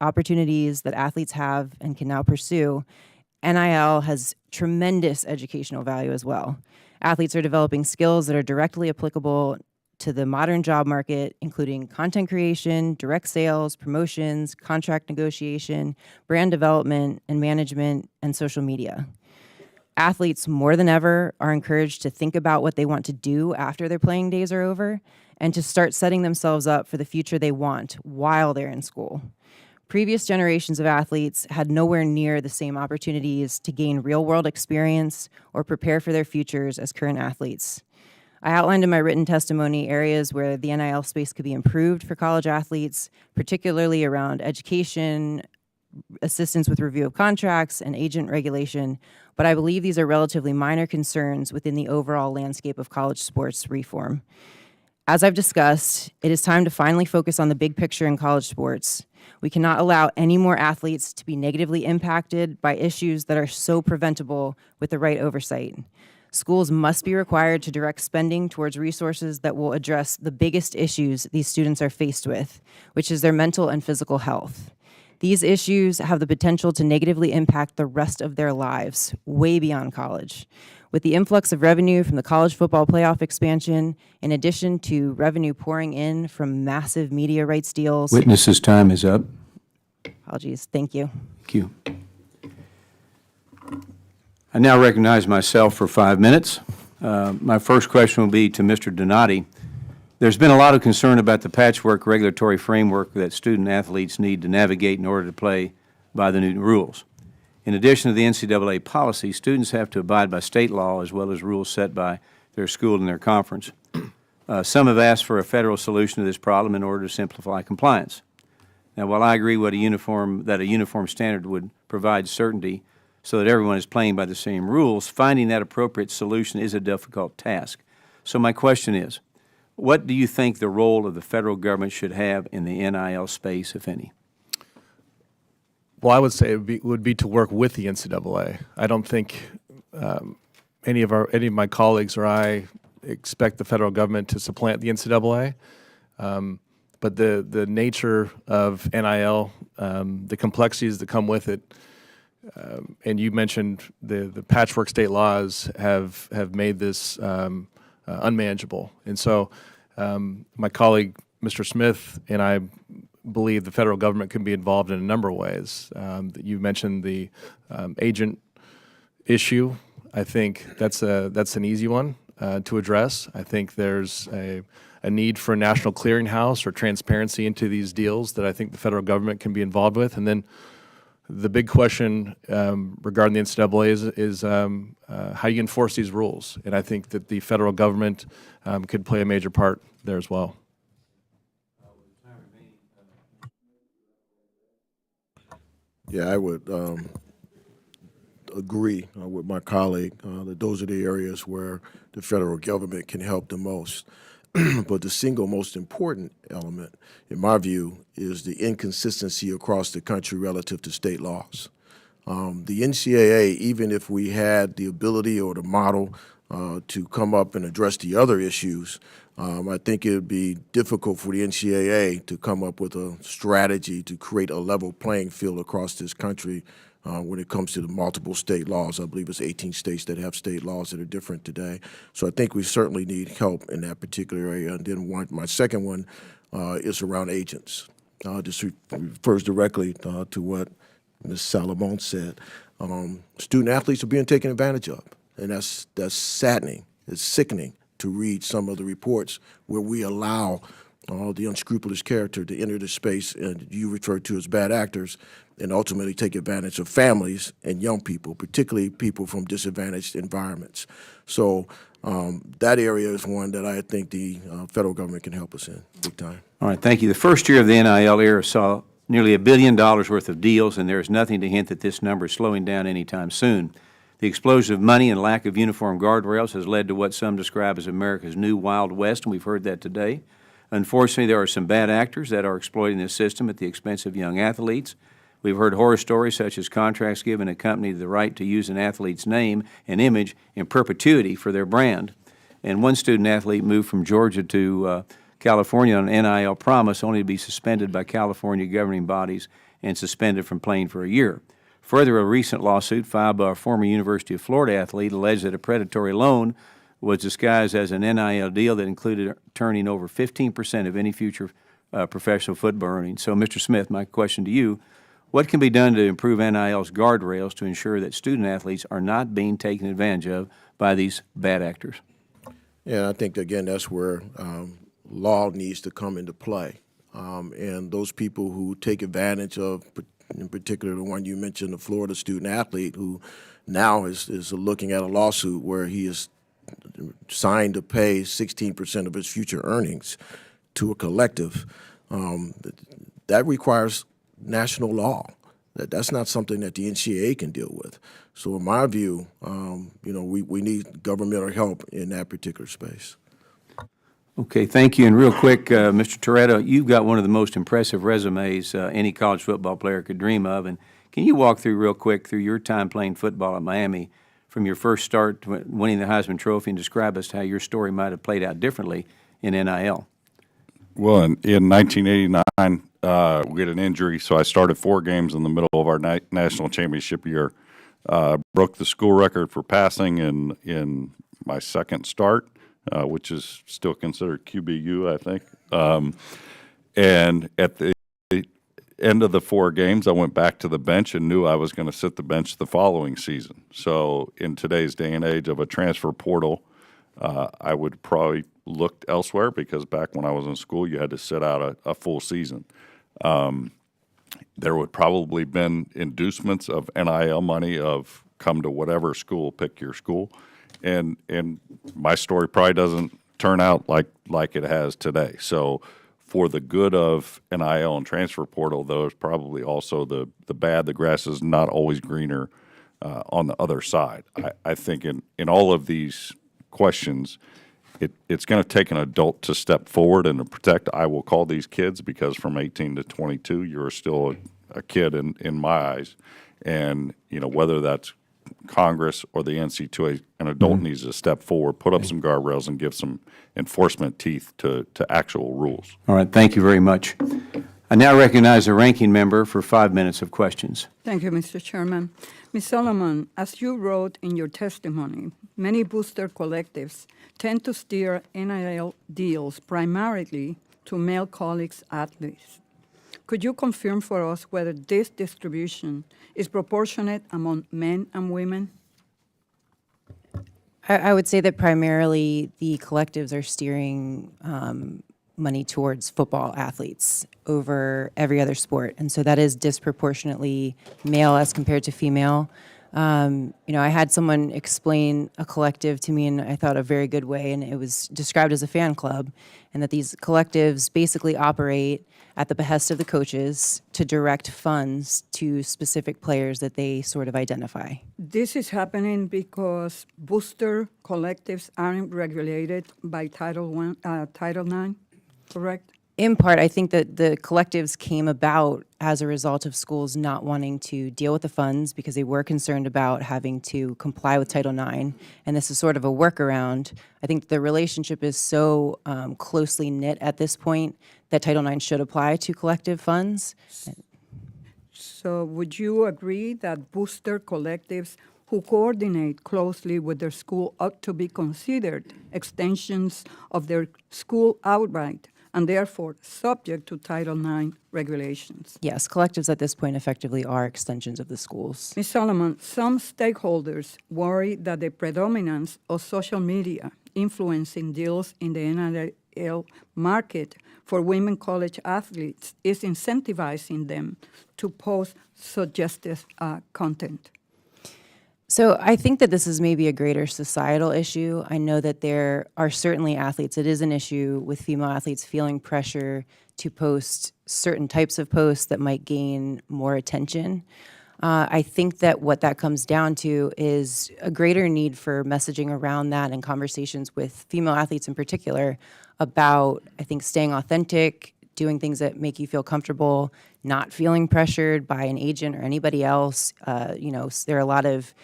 opportunities that athletes have and can now pursue, NIL has tremendous educational value as well. Athletes are developing skills that are directly applicable to the modern job market, including content creation, direct sales, promotions, contract negotiation, brand development and management, and social media. Athletes, more than ever, are encouraged to think about what they want to do after their playing days are over and to start setting themselves up for the future they want while they're in school. Previous generations of athletes had nowhere near the same opportunities to gain real-world experience or prepare for their futures as current athletes. I outlined in my written testimony areas where the NIL space could be improved for college athletes, particularly around education, assistance with review of contracts, and agent regulation, but I believe these are relatively minor concerns within the overall landscape of college sports reform. As I've discussed, it is time to finally focus on the big picture in college sports. We cannot allow any more athletes to be negatively impacted by issues that are so preventable with the right oversight. Schools must be required to direct spending towards resources that will address the biggest issues these students are faced with, which is their mental and physical health. These issues have the potential to negatively impact the rest of their lives, way beyond college. With the influx of revenue from the college football playoff expansion, in addition to revenue pouring in from massive media rights deals. Witnesses' time is up. Apologies, thank you. Thank you. I now recognize myself for 5 minutes. My first question will be to Mr. Donati. There's been a lot of concern about the patchwork regulatory framework that student athletes need to navigate in order to play by the new rules. In addition to the NCAA policy, students have to abide by state law as well as rules set by their school and their conference. Some have asked for a federal solution to this problem in order to simplify compliance. Now, while I agree that a uniform standard would provide certainty so that everyone is playing by the same rules, finding that appropriate solution is a difficult task. So my question is, what do you think the role of the federal government should have in the NIL space, if any? Well, I would say it would be to work with the NCAA. I don't think any of my colleagues or I expect the federal government to supplant the NCAA. But the nature of NIL, the complexities that come with it, and you mentioned the patchwork state laws have made this unmanageable. And so my colleague, Mr. Smith, and I believe the federal government can be involved in a number of ways. You mentioned the agent issue. I think that's an easy one to address. I think there's a need for a national clearinghouse or transparency into these deals that I think the federal government can be involved with. And then the big question regarding the NCAA is how you enforce these rules. And I think that the federal government could play a major part there as well. Yeah, I would agree with my colleague that those are the areas where the federal government can help the most. But the single most important element, in my view, is the inconsistency across the country relative to state laws. The NCAA, even if we had the ability or the model to come up and address the other issues, I think it would be difficult for the NCAA to come up with a strategy to create a level playing field across this country when it comes to the multiple state laws. I believe it's 18 states that have state laws that are different today. So I think we certainly need help in that particular area. And then my second one is around agents. This refers directly to what Ms. Solomon said. Student athletes are being taken advantage of, and that's saddening. It's sickening to read some of the reports where we allow the unscrupulous character to enter the space, and you refer to as bad actors, and ultimately take advantage of families and young people, particularly people from disadvantaged environments. So that area is one that I think the federal government can help us in big time. All right, thank you. The first year of the NIL era saw nearly $1 billion worth of deals, and there is nothing to hint that this number is slowing down anytime soon. The explosion of money and lack of uniform guardrails has led to what some describe as America's new Wild West, and we've heard that today. Unfortunately, there are some bad actors that are exploiting this system at the expense of young athletes. We've heard horror stories such as contracts giving a company the right to use an athlete's name and image in perpetuity for their brand. And one student athlete moved from Georgia to California on an NIL promise only to be suspended by California governing bodies and suspended from playing for a year. Further, a recent lawsuit filed by a former University of Florida athlete alleged that a predatory loan was disguised as an NIL deal that included turning over 15% of any future professional football earnings. So, Mr. Smith, my question to you, what can be done to improve NIL's guardrails to ensure that student athletes are not being taken advantage of by these bad actors? Yeah, I think, again, that's where law needs to come into play. And those people who take advantage of, in particular, the one you mentioned, the Florida student athlete, who now is looking at a lawsuit where he is signed to pay 16% of his future earnings to a collective, that requires national law. That's not something that the NCAA can deal with. So in my view, we need governmental help in that particular space. Okay, thank you. And real quick, Mr. Torretta, you've got one of the most impressive resumes any college football player could dream of. And can you walk through real quick through your time playing football at Miami, from your first start to winning the Heisman Trophy, and describe us how your story might have played out differently in NIL? Well, in 1989, we had an injury, so I started 4 games in the middle of our national championship year. Broke the school record for passing in my second start, which is still considered QBU, I think. And at the end of the 4 games, I went back to the bench and knew I was going to sit the bench the following season. So in today's day and age of a transfer portal, I would probably look elsewhere, because back when I was in school, you had to sit out a full season. There would probably been inducements of NIL money of come to whatever school, pick your school. And my story probably doesn't turn out like it has today. So for the good of NIL and transfer portal, there's probably also the bad. The grass is not always greener on the other side. I think in all of these questions, it's going to take an adult to step forward and to protect. I will call these kids, because from 18 to 22, you're still a kid in my eyes. And, whether that's Congress or the NC2A, an adult needs to step forward, put up some guardrails, and give some enforcement teeth to actual rules. All right, thank you very much. I now recognize the ranking member for 5 minutes of questions. Thank you, Mr. Chairman. Ms. Solomon, as you wrote in your testimony, many booster collectives tend to steer NIL deals primarily to male college athletes. Could you confirm for us whether this distribution is proportionate among men and women? I would say that primarily the collectives are steering money towards football athletes over every other sport. And so that is disproportionately male as compared to female. I had someone explain a collective to me in, I thought, a very good way, and it was described as a fan club, and that these collectives basically operate at the behest of the coaches to direct funds to specific players that they sort of identify. This is happening because booster collectives aren't regulated by Title IX, correct? In part, I think that the collectives came about as a result of schools not wanting to deal with the funds because they were concerned about having to comply with Title IX, and this is sort of a workaround. I think the relationship is so closely knit at this point that Title IX should apply to collective funds. So would you agree that booster collectives who coordinate closely with their school ought to be considered extensions of their school outright, and therefore subject to Title IX regulations? Yes, collectives at this point effectively are extensions of the schools. Ms. Solomon, some stakeholders worry that the predominance of social media influencing deals in the NIL market for women college athletes is incentivizing them to post suggestive content. So I think that this is maybe a greater societal issue. I know that there are certainly athletes. It is an issue with female athletes feeling pressure to post certain types of posts that might gain more attention. I think that what that comes down to is a greater need for messaging around that and conversations with female athletes in particular about, I think, staying authentic, doing things that make you feel comfortable, not feeling pressured by an agent or anybody else. There are a lot of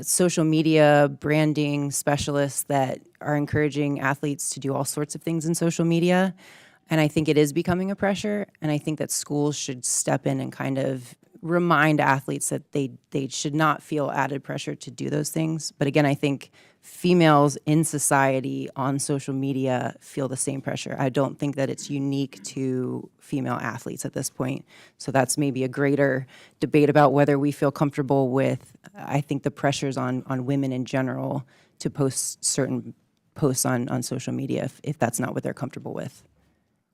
social media branding specialists that are encouraging athletes to do all sorts of things in social media. And I think it is becoming a pressure. And I think that schools should step in and kind of remind athletes that they should not feel added pressure to do those things. But again, I think females in society on social media feel the same pressure. I don't think that it's unique to female athletes at this point. So that's maybe a greater debate about whether we feel comfortable with, I think, the pressures on women in general to post certain posts on social media if that's not what they're comfortable with.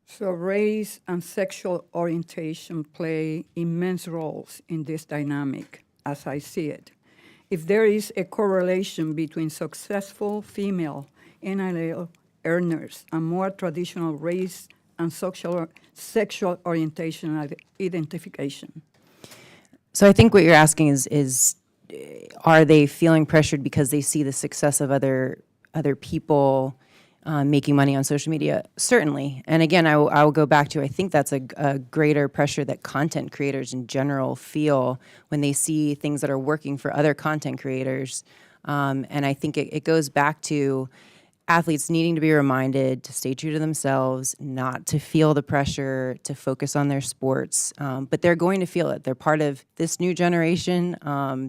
So race and sexual orientation play immense roles in this dynamic, as I see it. If there is a correlation between successful female NIL earners and more traditional race and sexual orientation identification. So I think what you're asking is are they feeling pressured because they see the success of other people making money on social media? Certainly. And again, I will go back to, I think that's a greater pressure that content creators in general feel when they see things that are working for other content creators. And I think it goes back to athletes needing to be reminded to stay true to themselves, not to feel the pressure, to focus on their sports. But they're going to feel it. They're part of this new generation.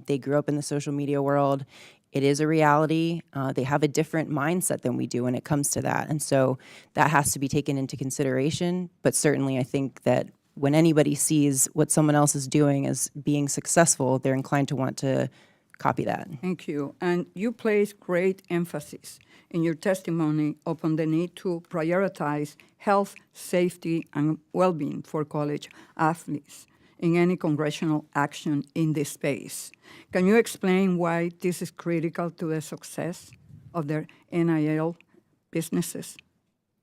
They grew up in the social media world. It is a reality. They have a different mindset than we do when it comes to that. And so that has to be taken into consideration. But certainly I think that when anybody sees what someone else is doing as being successful, they're inclined to want to copy that. Thank you. And you place great emphasis in your testimony upon the need to prioritize health, safety, and well-being for college athletes in any congressional action in this space. Can you explain why this is critical to the success of their NIL businesses?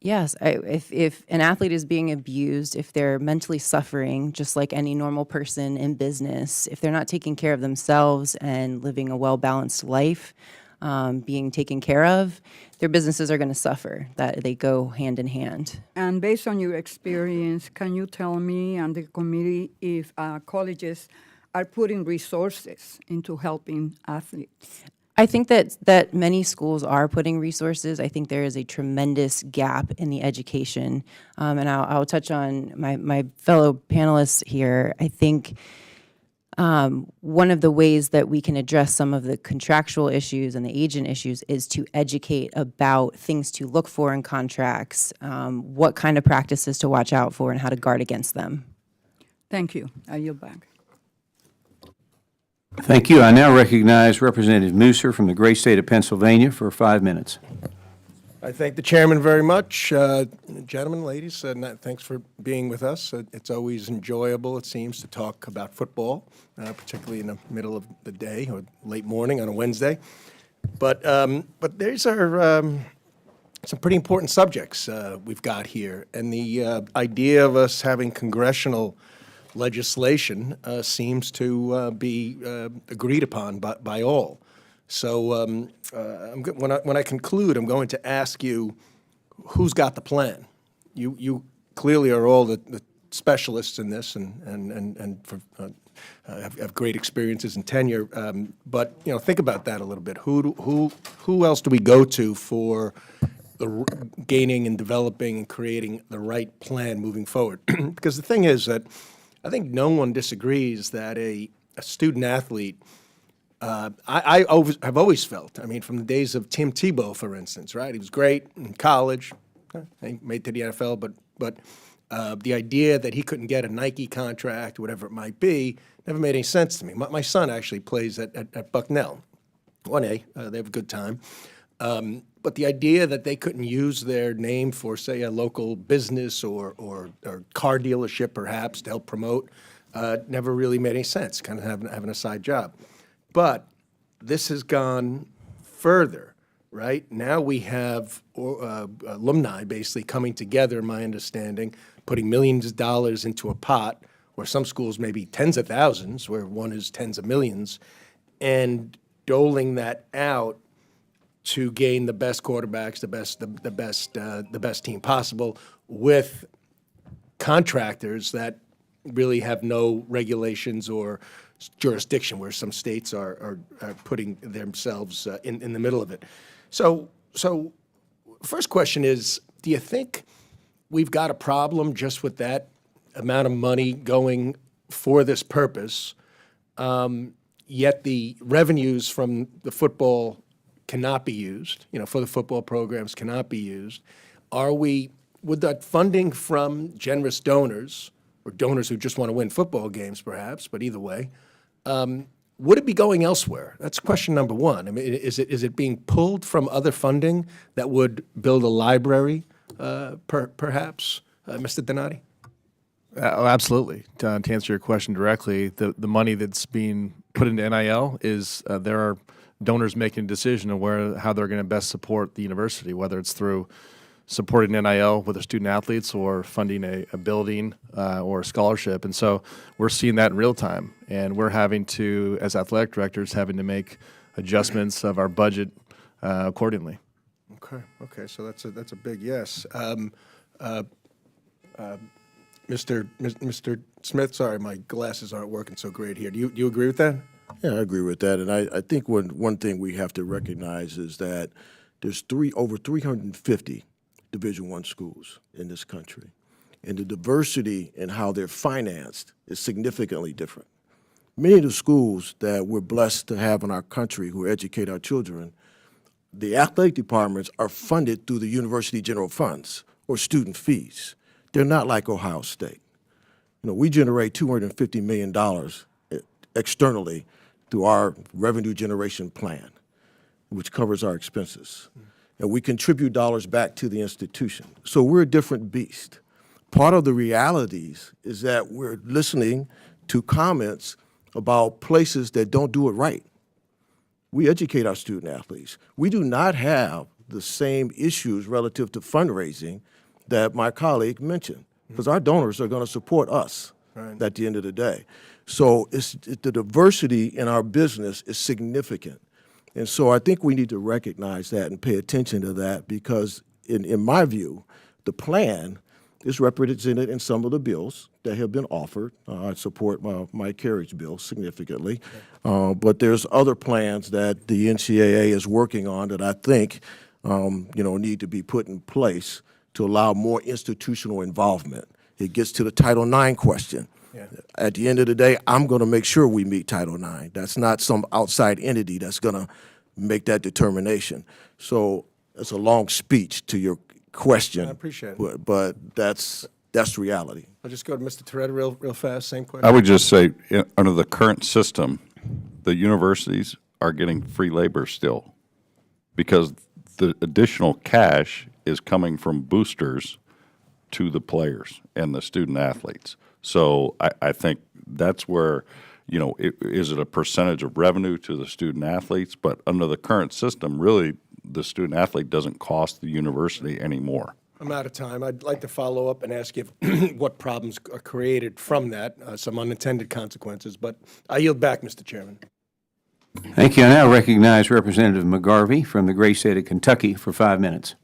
Yes, if an athlete is being abused, if they're mentally suffering, just like any normal person in business, if they're not taking care of themselves and living a well-balanced life, being taken care of, their businesses are going to suffer. That they go hand in hand. And based on your experience, can you tell me and the committee if colleges are putting resources into helping athletes? I think that many schools are putting resources. I think there is a tremendous gap in the education. And I'll touch on my fellow panelists here. I think one of the ways that we can address some of the contractual issues and the agent issues is to educate about things to look for in contracts, what kind of practices to watch out for, and how to guard against them. Thank you. I yield back. Thank you. I now recognize Representative Musser from the great state of Pennsylvania for 5 minutes. I thank the chairman very much. Gentlemen, ladies, thanks for being with us. It's always enjoyable, it seems, to talk about football, particularly in the middle of the day or late morning on a Wednesday. But these are some pretty important subjects we've got here. And the idea of us having congressional legislation seems to be agreed upon by all. So when I conclude, I'm going to ask you, who's got the plan? You clearly are all the specialists in this and have great experiences and tenure. But think about that a little bit. Who else do we go to for the gaining and developing and creating the right plan moving forward? Because the thing is that I think no one disagrees that a student athlete, I have always felt, I mean, from the days of Tim Tebow, for instance, right? He was great in college, he made it to the NFL, but the idea that he couldn't get a Nike contract, whatever it might be, never made any sense to me. My son actually plays at Bucknell, 1A, they have a good time. But the idea that they couldn't use their name for, say, a local business or car dealership, perhaps, to help promote, never really made any sense, kind of having a side job. But this has gone further, right? Now we have alumni basically coming together, my understanding, putting millions of dollars into a pot, where some schools maybe tens of thousands, where one is tens of millions, and doling that out to gain the best quarterbacks, the best team possible, with contractors that really have no regulations or jurisdiction, where some states are putting themselves in the middle of it. So first question is, do you think we've got a problem just with that amount of money going for this purpose, yet the revenues from the football cannot be used, for the football programs cannot be used? Would that funding from generous donors, or donors who just want to win football games perhaps, but either way, would it be going elsewhere? That's question number one. I mean, is it being pulled from other funding that would build a library, perhaps, Mr. Donati? Oh, absolutely. To answer your question directly, the money that's being put into NIL is there are donors making a decision on how they're going to best support the university, whether it's through supporting NIL with their student athletes or funding a building or a scholarship. And so we're seeing that in real time, and we're having to, as athletic directors, having to make adjustments of our budget accordingly. Okay, so that's a big yes. Mr. Smith, sorry, my glasses aren't working so great here. Do you agree with that? Yeah, I agree with that. And I think one thing we have to recognize is that there's over 350 Division I schools in this country. And the diversity in how they're financed is significantly different. Many of the schools that we're blessed to have in our country who educate our children, the athletic departments are funded through the university general funds or student fees. They're not like Ohio State. We generate $250 million externally through our revenue generation plan, which covers our expenses. And we contribute dollars back to the institution. So we're a different beast. Part of the realities is that we're listening to comments about places that don't do it right. We educate our student athletes. We do not have the same issues relative to fundraising that my colleague mentioned, because our donors are going to support us at the end of the day. So the diversity in our business is significant. And so I think we need to recognize that and pay attention to that, because in my view, the plan is represented in some of the bills that have been offered. I support my carriage bill significantly. But there's other plans that the NCAA is working on that I think need to be put in place to allow more institutional involvement. It gets to the Title IX question. Yeah. At the end of the day, I'm going to make sure we meet Title IX. That's not some outside entity that's going to make that determination. So it's a long speech to your question. I appreciate it. But that's reality. I'll just go to Mr. Torretta real fast. Same question. I would just say, under the current system, the universities are getting free labor still, because the additional cash is coming from boosters to the players and the student athletes. So I think that's where, is it a percentage of revenue to the student athletes? But under the current system, really, the student athlete doesn't cost the university anymore. I'm out of time. I'd like to follow up and ask you what problems are created from that, some unintended consequences. But I yield back, Mr. Chairman. Thank you. I now recognize Representative McGarvey from the great state of Kentucky for 5 minutes.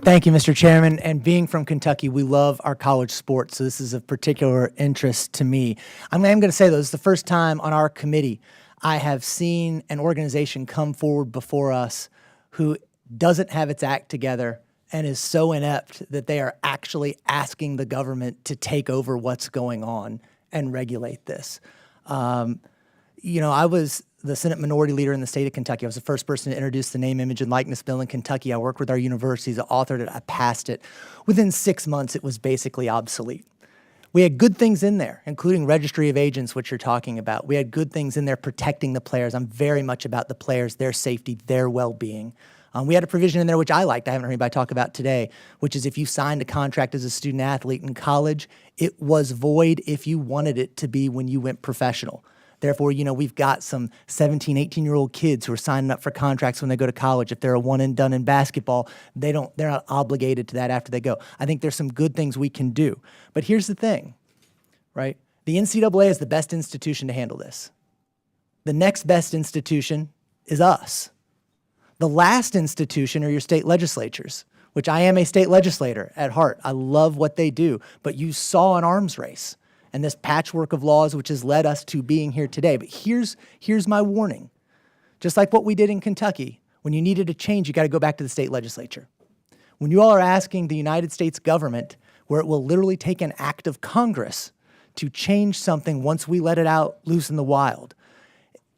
Thank you, Mr. Chairman. And being from Kentucky, we love our college sports, so this is of particular interest to me. I'm going to say, though, this is the first time on our committee I have seen an organization come forward before us who doesn't have its act together and is so inept that they are actually asking the government to take over what's going on and regulate this. I was the Senate Minority Leader in the state of Kentucky. I was the first person to introduce the name, image, and likeness bill in Kentucky. I worked with our universities, I authored it, I passed it. Within 6 months, it was basically obsolete. We had good things in there, including registry of agents, which you're talking about. We had good things in there protecting the players. I'm very much about the players, their safety, their well-being. We had a provision in there which I liked, I haven't heard anybody talk about today, which is if you signed a contract as a student athlete in college, it was void if you wanted it to be when you went professional. Therefore, we've got some 17, 18-year-old kids who are signing up for contracts when they go to college. If they're a one and done in basketball, they're not obligated to that after they go. I think there's some good things we can do. But here's the thing, right? The NCAA is the best institution to handle this. The next best institution is us. The last institution are your state legislatures, which I am a state legislator at heart. I love what they do, but you saw an arms race and this patchwork of laws which has led us to being here today. But here's my warning. Just like what we did in Kentucky, when you needed a change, you got to go back to the state legislature. When you all are asking the United States government, where it will literally take an act of Congress to change something once we let it out loose in the wild,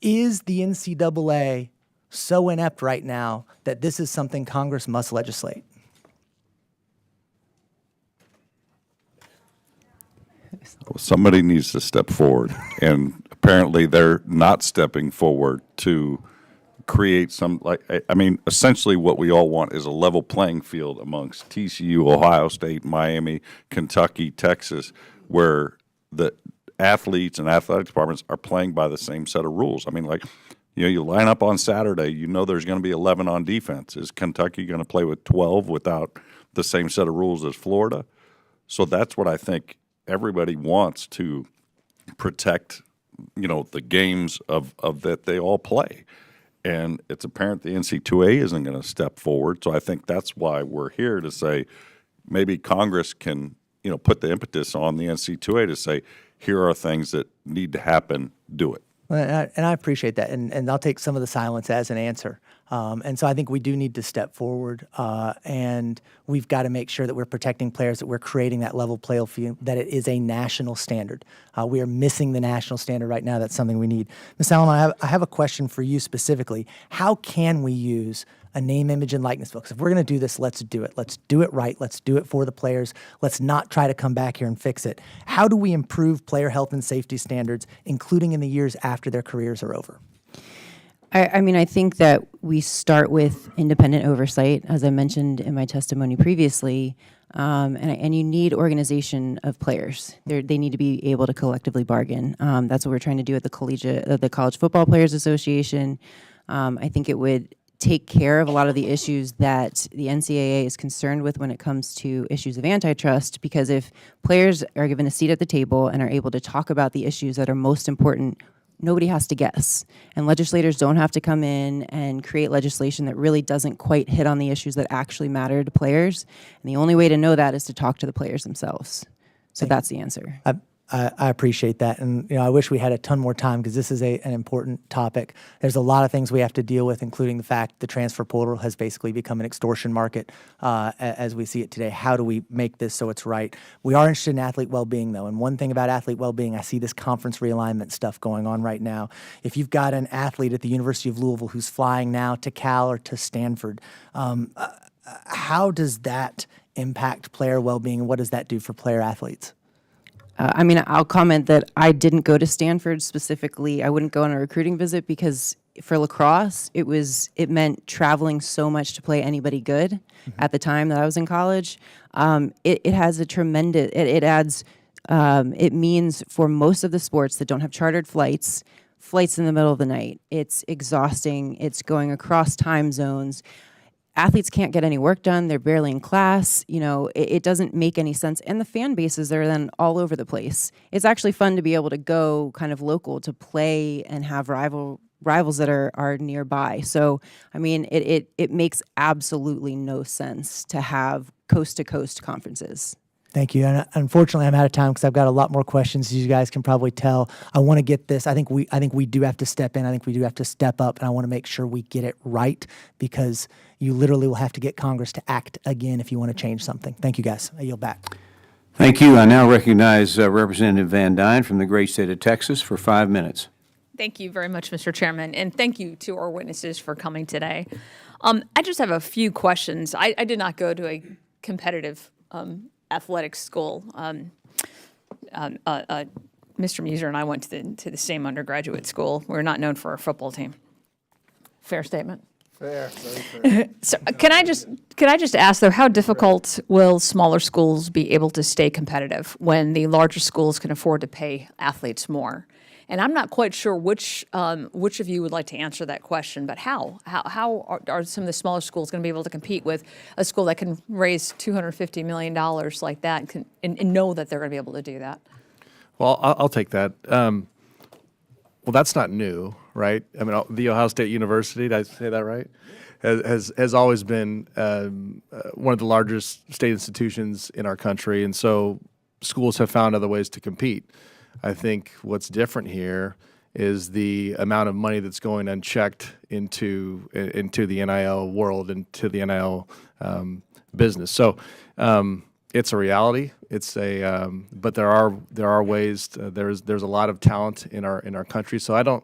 is the NCAA so inept right now that this is something Congress must legislate? Somebody needs to step forward, and apparently they're not stepping forward to create some, like, I mean, essentially what we all want is a level playing field amongst TCU, Ohio State, Miami, Kentucky, Texas, where the athletes and athletic departments are playing by the same set of rules. I mean, like, you know, you line up on Saturday, you know there's going to be 11 on defense. Is Kentucky going to play with 12 without the same set of rules as Florida? So that's what I think everybody wants to protect, you know, the games of that they all play. And it's apparent the NC2A isn't going to step forward. So I think that's why we're here to say maybe Congress can, you know, put the impetus on the NC2A to say, here are things that need to happen, do it. And I appreciate that, and I'll take some of the silence as an answer. And so I think we do need to step forward, and we've got to make sure that we're protecting players, that we're creating that level playing field, that it is a national standard. We are missing the national standard right now. That's something we need. Ms. Solomon, I have a question for you specifically. How can we use a name, image, and likeness bill? Because if we're going to do this, let's do it. Let's do it right. Let's do it for the players. Let's not try to come back here and fix it. How do we improve player health and safety standards, including in the years after their careers are over? I mean, I think that we start with independent oversight, as I mentioned in my testimony previously, and you need organization of players. They need to be able to collectively bargain. That's what we're trying to do at the College Football Players Association. I think it would take care of a lot of the issues that the NCAA is concerned with when it comes to issues of antitrust, because if players are given a seat at the table and are able to talk about the issues that are most important, nobody has to guess. And legislators don't have to come in and create legislation that really doesn't quite hit on the issues that actually matter to players. And the only way to know that is to talk to the players themselves. So that's the answer. I appreciate that, and I wish we had a ton more time because this is an important topic. There's a lot of things we have to deal with, including the fact the transfer portal has basically become an extortion market as we see it today. How do we make this so it's right? We are interested in athlete well-being, though, and one thing about athlete well-being, I see this conference realignment stuff going on right now. If you've got an athlete at the University of Louisville who's flying now to Cal or to Stanford, how does that impact player well-being, and what does that do for player athletes? I mean, I'll comment that I didn't go to Stanford specifically. I wouldn't go on a recruiting visit because for lacrosse, it meant traveling so much to play anybody good at the time that I was in college. It has a tremendous, it means for most of the sports that don't have chartered flights in the middle of the night. It's exhausting. It's going across time zones. Athletes can't get any work done. They're barely in class. It doesn't make any sense. And the fan bases are then all over the place. It's actually fun to be able to go kind of local to play and have rivals that are nearby. So, I mean, it makes absolutely no sense to have coast-to-coast conferences. Thank you. And unfortunately, I'm out of time because I've got a lot more questions, as you guys can probably tell. I want to get this. I think we do have to step in. I think we do have to step up, and I want to make sure we get it right because you literally will have to get Congress to act again if you want to change something. Thank you, guys. I yield back. Thank you. I now recognize Representative Van Dyne from the great state of Texas for 5 minutes. Thank you very much, Mr. Chairman, and thank you to our witnesses for coming today. I just have a few questions. I did not go to a competitive athletics school. Mr. Muser and I went to the same undergraduate school. We're not known for our football team. Fair statement? Fair, very fair. So can I just ask, though, how difficult will smaller schools be able to stay competitive when the larger schools can afford to pay athletes more? And I'm not quite sure which of you would like to answer that question, but how are some of the smaller schools going to be able to compete with a school that can raise $250 million like that and know that they're going to be able to do that? Well, I'll take that. Well, that's not new, right? I mean, the Ohio State University, did I say that right? Has always been one of the largest state institutions in our country, and so schools have found other ways to compete. I think what's different here is the amount of money that's going unchecked into the NIL world, into the NIL business. So it's a reality. But there are ways. There's a lot of talent in our country. So I don't.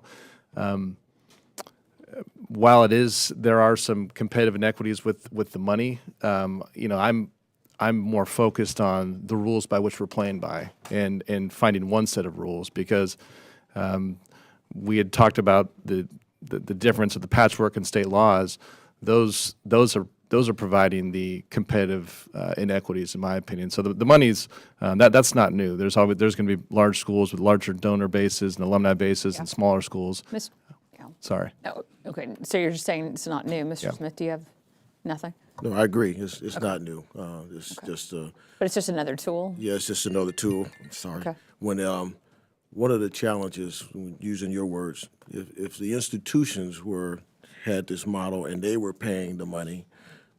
While there are some competitive inequities with the money. I'm more focused on the rules by which we're playing by and finding one set of rules because we had talked about the the difference of the patchwork in state laws, those are providing the competitive inequities, in my opinion. So the money's that's not new. There's going to be large schools with larger donor bases and alumni bases, and smaller schools. Sorry. Oh, okay, so you're just saying it's not new. Mr. Smith, do you have nothing? No, I agree. It's not new. It's just But it's just another tool? yeah, it's just another tool. Sorry. Okay. When one of the challenges, using your words, if the institutions had this model and they were paying the money,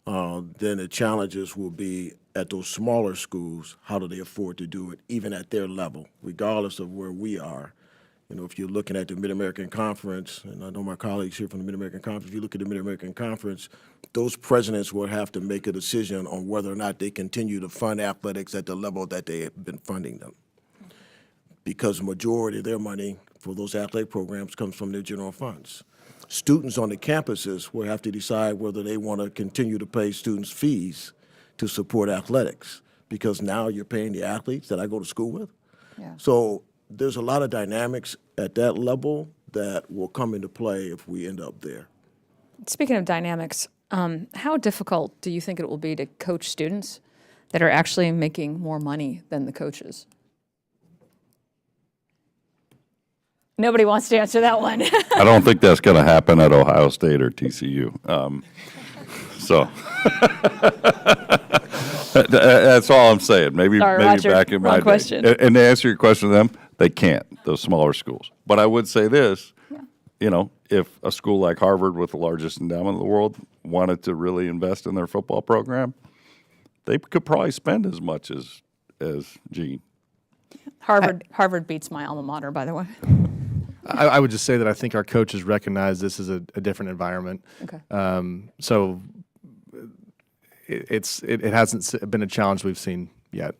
then the challenges will be at those smaller schools. How do they afford to do it, even at their level, regardless of where we are? You know, if you're looking at the Mid-American Conference, and I know my colleagues here from the Mid-American Conference, if you look at the Mid-American Conference, those presidents will have to make a decision on whether or not they continue to fund athletics at the level that they have been funding them. Because the majority of their money for those athletic programs comes from their general funds. Students on the campuses will have to decide whether they want to continue to pay students fees to support athletics, because now you're paying the athletes that I go to school with. Yeah. So there's a lot of dynamics at that level that will come into play if we end up there. Speaking of dynamics, how difficult do you think it will be to coach students that are actually making more money than the coaches? Nobody wants to answer that one. I don't think that's going to happen at Ohio State or TCU. That's all I'm saying. Maybe Sorry, Roger, back in my wrong day. question. And to answer your question to them, they can't, those smaller schools. But I would say this, you know, if a school like Harvard with the largest endowment in the world wanted to really invest in their football program, they could probably spend as much as Gene. Harvard beats my alma mater, by the way. I would just say that I think our coaches recognize this is a different environment. Okay. So it hasn't been a challenge we've seen yet.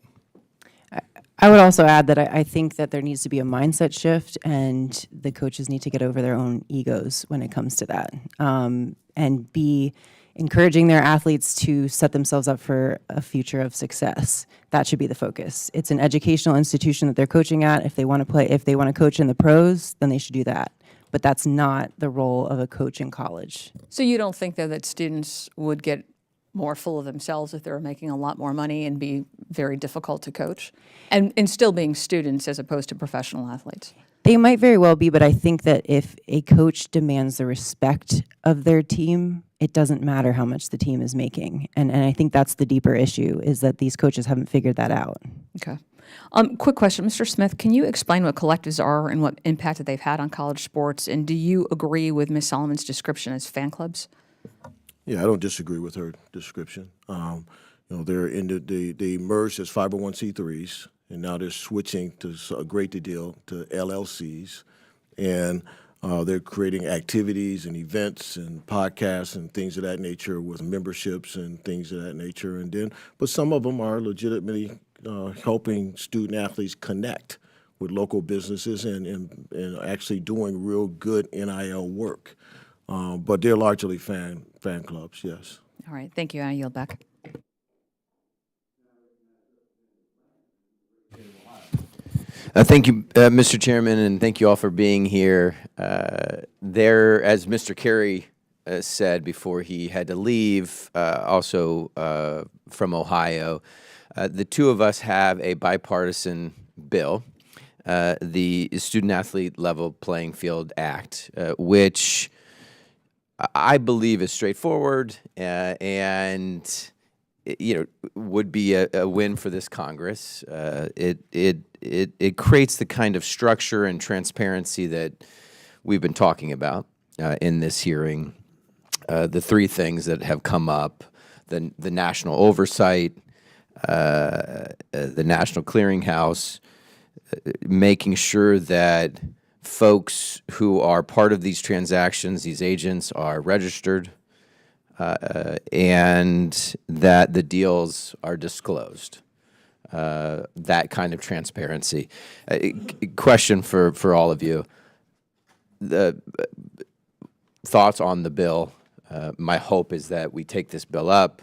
I would also add that I think that there needs to be a mindset shift, and the coaches need to get over their own egos when it comes to that, and be encouraging their athletes to set themselves up for a future of success. That should be the focus. It's an educational institution that they're coaching at. If they want to coach in the pros, then they should do that. But that's not the role of a coach in college. So you don't think, though, that students would get more full of themselves if they were making a lot more money and be very difficult to coach? And still being students as opposed to professional athletes? They might very well be, but I think that if a coach demands the respect of their team, it doesn't matter how much the team is making. And I think that's the deeper issue, is that these coaches haven't figured that out. Okay. Quick question, Mr. Smith, can you explain what collectives are and what impact that they've had on college sports? And do you agree with Ms. Solomon's description as fan clubs? Yeah, I don't disagree with her description. You know, they merged as 501c3s, and now they're switching to a great deal to LLCs, and they're creating activities and events and podcasts and things of that nature with memberships and things of that nature. But some of them are legitimately helping student athletes connect with local businesses and actually doing real good NIL work. But they're largely fan clubs, yes. All right, thank you. I yield back. Thank you, Mr. Chairman, and thank you all for being here. There, as Mr. Carey said before he had to leave, also from Ohio, the two of us have a bipartisan bill, the Student Athlete Level Playing Field Act, which I believe is straightforward and would be a win for this Congress. It creates the kind of structure and transparency that we've been talking about in this hearing. The three things that have come up: the national oversight, the national clearinghouse, making sure that folks who are part of these transactions, these agents, are registered, and that the deals are disclosed. That kind of transparency. Question for all of you. The thoughts on the bill. My hope is that we take this bill up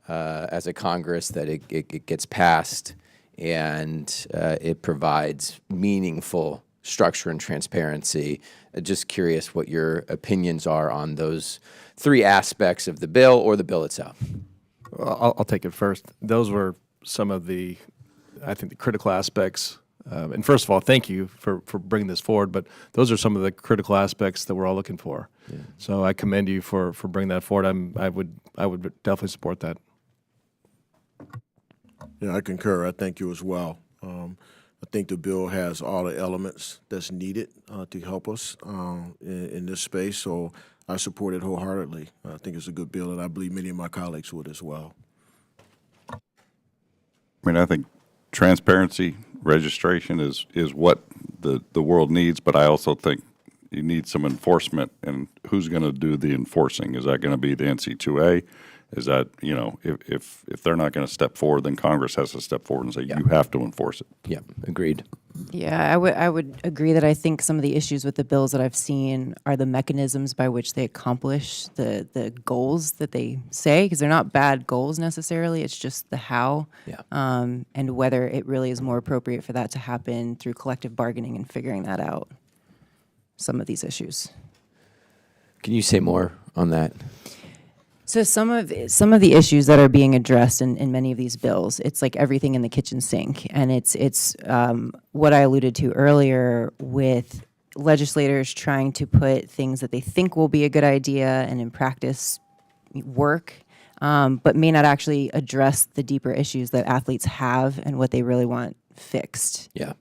as a Congress, that it gets passed, and it provides meaningful structure and transparency. Just curious what your opinions are on those three aspects of the bill or the bill itself. Well, I'll take it first. Those were some of the, I think, the critical aspects. And first of all, thank you for bringing this forward, but those are some of the critical aspects that we're all looking for. Yeah. So I commend you for bringing that forward. I would definitely support that. Yeah, I concur. I thank you as well. I think the bill has all the elements that's needed to help us in this space, so I support it wholeheartedly. I think it's a good bill, and I believe many of my colleagues would as well. I mean, I think transparency, registration is what the world needs, but I also think you need some enforcement, and who's going to do the enforcing? Is that going to be the NC2A? Is that, you know, if they're not going to step forward, then Congress has to step forward and say, you have to enforce it. Yeah, agreed. Yeah, I would agree that I think some of the issues with the bills that I've seen are the mechanisms by which they accomplish the goals that they say, because they're not bad goals necessarily. It's just the how, and whether it really is more appropriate for that to happen through collective bargaining and figuring that out. Some of these issues. Can you say more on that? So some of the issues that are being addressed in many of these bills, it's like everything in the kitchen sink, and it's what I alluded to earlier with legislators trying to put things that they think will be a good idea and in practice work, but may not actually address the deeper issues that athletes have and what they really want fixed. Yeah.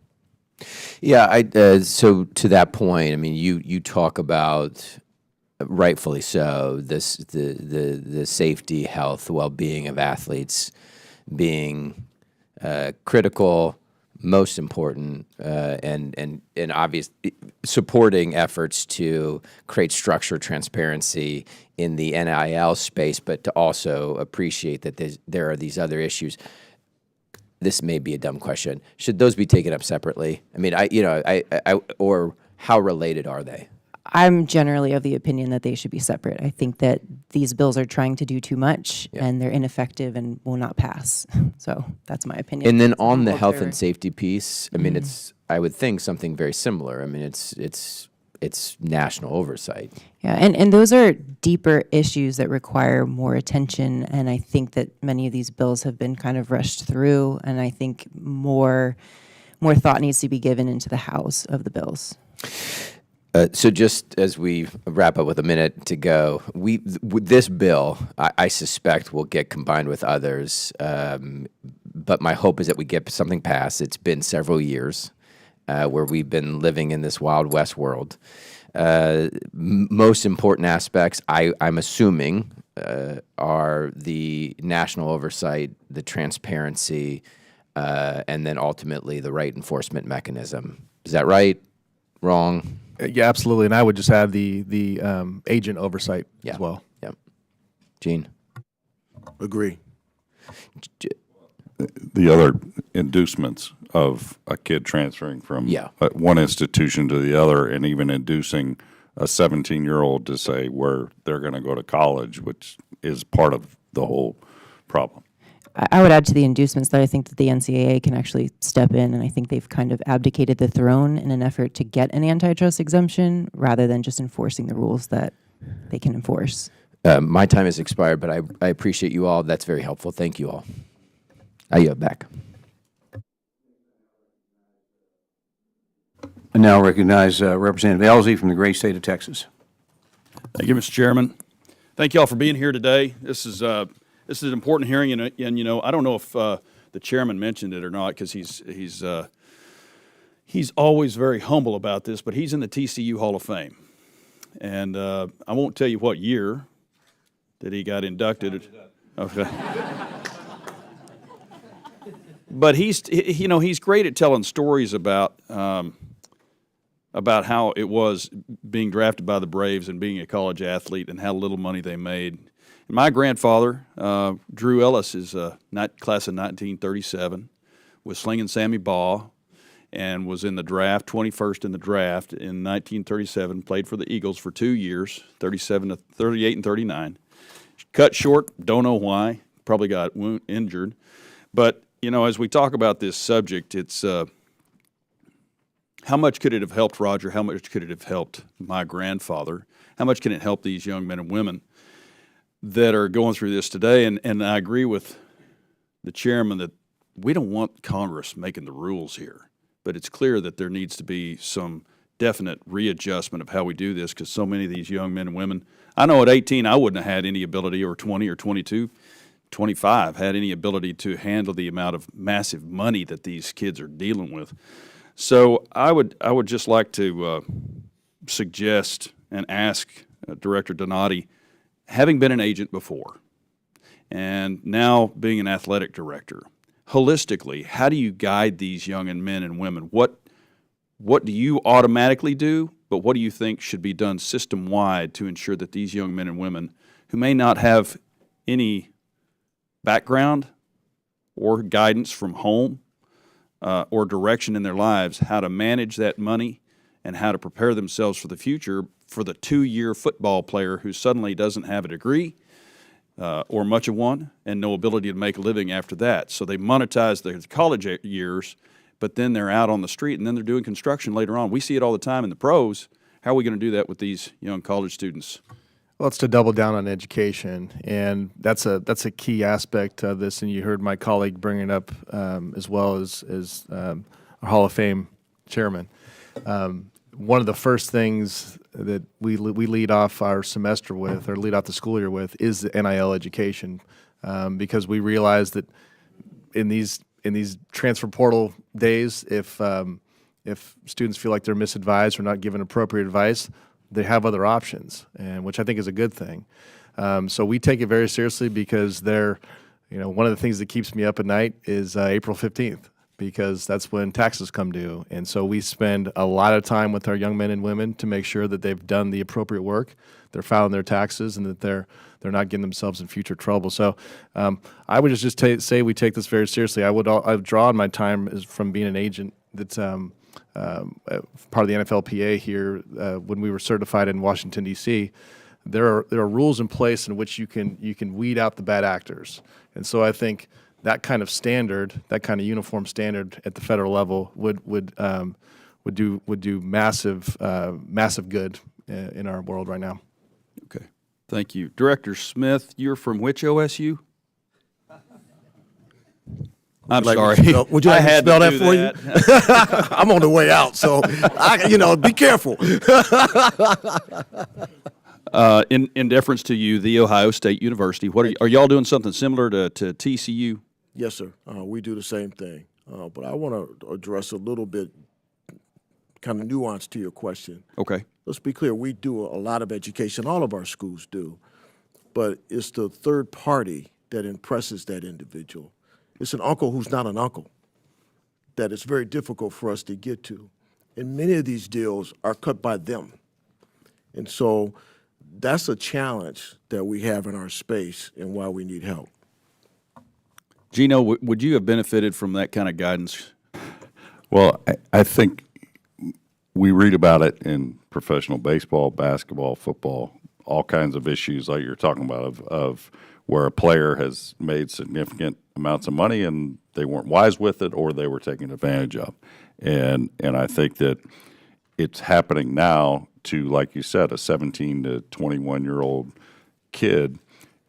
Yeah, so to that point, I mean, you talk about, rightfully so, the safety, health, well-being of athletes being critical, most important, and obvious, supporting efforts to create structure, transparency in the NIL space, but to also appreciate that there are these other issues. This may be a dumb question. Should those be taken up separately? I mean, or how related are they? I'm generally of the opinion that they should be separate. I think that these bills are trying to do too much, and they're ineffective and will not pass. So that's my opinion. And then on the health and safety piece, I mean, it's, I would think, something very similar. I mean, it's national oversight. Yeah, and those are deeper issues that require more attention, and I think that many of these bills have been kind of rushed through, and I think more thought needs to be given into the House of the bills. So just as we wrap up with a minute to go, this bill, I suspect, will get combined with others, but my hope is that we get something passed. It's been several years where we've been living in this Wild West world. Most important aspects, I'm assuming, are the national oversight, the transparency, and then ultimately the right enforcement mechanism. Is that right? Wrong? Yeah, absolutely. And I would just add the agent oversight as well. Yeah. Gene? Agree. The other inducements of a kid transferring from one institution to the other, and even inducing a 17-year-old to say where they're going to go to college, which is part of the whole problem. I would add to the inducements that I think that the NCAA can actually step in, and I think they've kind of abdicated the throne in an effort to get an antitrust exemption rather than just enforcing the rules that they can enforce. My time has expired, but I appreciate you all. That's very helpful. Thank you all. I yield back. I now recognize Representative Elsie from the great state of Texas. Thank you, Mr. Chairman. Thank you all for being here today. This is an important hearing, and you know, I don't know if the chairman mentioned it or not, because he's always very humble about this, but he's in the TCU Hall of Fame, and I won't tell you what year that he got inducted. Okay. But he's great at telling stories about how it was being drafted by the Braves and being a college athlete and how little money they made. And my grandfather, Drew Ellis, is class of 1937, was slinging Sammy Baugh, and was in the draft, 21st in the draft in 1937. Played for the Eagles for 2 years, 38 and 39. Cut short, don't know why. Probably got injured, but. You know, as we talk about this subject, it's how much could it have helped Roger? How much could it have helped my grandfather? How much can it help these young men and women that are going through this today? And I agree with the chairman that we don't want Congress making the rules here, but it's clear that there needs to be some definite readjustment of how we do this, because so many of these young men and women, I know at 18 I wouldn't have had any ability, or 20 or 22, 25, had any ability to handle the amount of massive money that these kids are dealing with. So I would just like to suggest and ask Director Donati, having been an agent before and now being an athletic director, holistically, how do you guide these young men and women? What do you automatically do, but what do you think should be done system-wide to ensure that these young men and women who may not have any background or guidance from home or direction in their lives, how to manage that money and how to prepare themselves for the future for the 2-year football player who suddenly doesn't have a degree or much of one and no ability to make a living after that. So they monetize their college years, but then they're out on the street and then they're doing construction later on. We see it all the time in the pros. How are we going to do that with these young college students? Well, it's to double down on education, and that's a key aspect of this. And you heard my colleague bring it up as well as our Hall of Fame chairman. One of the first things that we lead off our semester with, or lead off the school year with, is the NIL education, because we realize that in these transfer portal days, if students feel like they're misadvised or not given appropriate advice, they have other options, and which I think is a good thing. So we take it very seriously, because one of the things that keeps me up at night is April 15th, because that's when taxes come due. And so we spend a lot of time with our young men and women to make sure that they've done the appropriate work, they're filing their taxes, and that they're not getting themselves in future trouble. So I would just say we take this very seriously. I've drawn my time from being an agent that's part of the NFLPA here. When we were certified in Washington, D.C., there are rules in place in which you can weed out the bad actors. And so I think that kind of standard, that kind of uniform standard at the federal level would do massive good in our world right now. Okay, thank you. Director Smith, you're from which OSU? I'm sorry. Would you like me to spell that for you? I'm on the way out, so be careful. In deference to you, The Ohio State University, are y'all doing something similar to TCU? Yes, sir. We do the same thing. But I want to address a little bit kind of nuance to your question. Okay. Let's be clear. We do a lot of education. All of our schools do. But it's the third party that impresses that individual. It's an uncle who's not an uncle that it's very difficult for us to get to. And many of these deals are cut by them. And so that's a challenge that we have in our space and why we need help. Gino, would you have benefited from that kind of guidance? Well, I think we read about it in professional baseball, basketball, football, all kinds of issues like you're talking about of where a player has made significant amounts of money and they weren't wise with it, or they were taken advantage of. And I think that it's happening now to, like you said, a 17 to 21-year-old kid,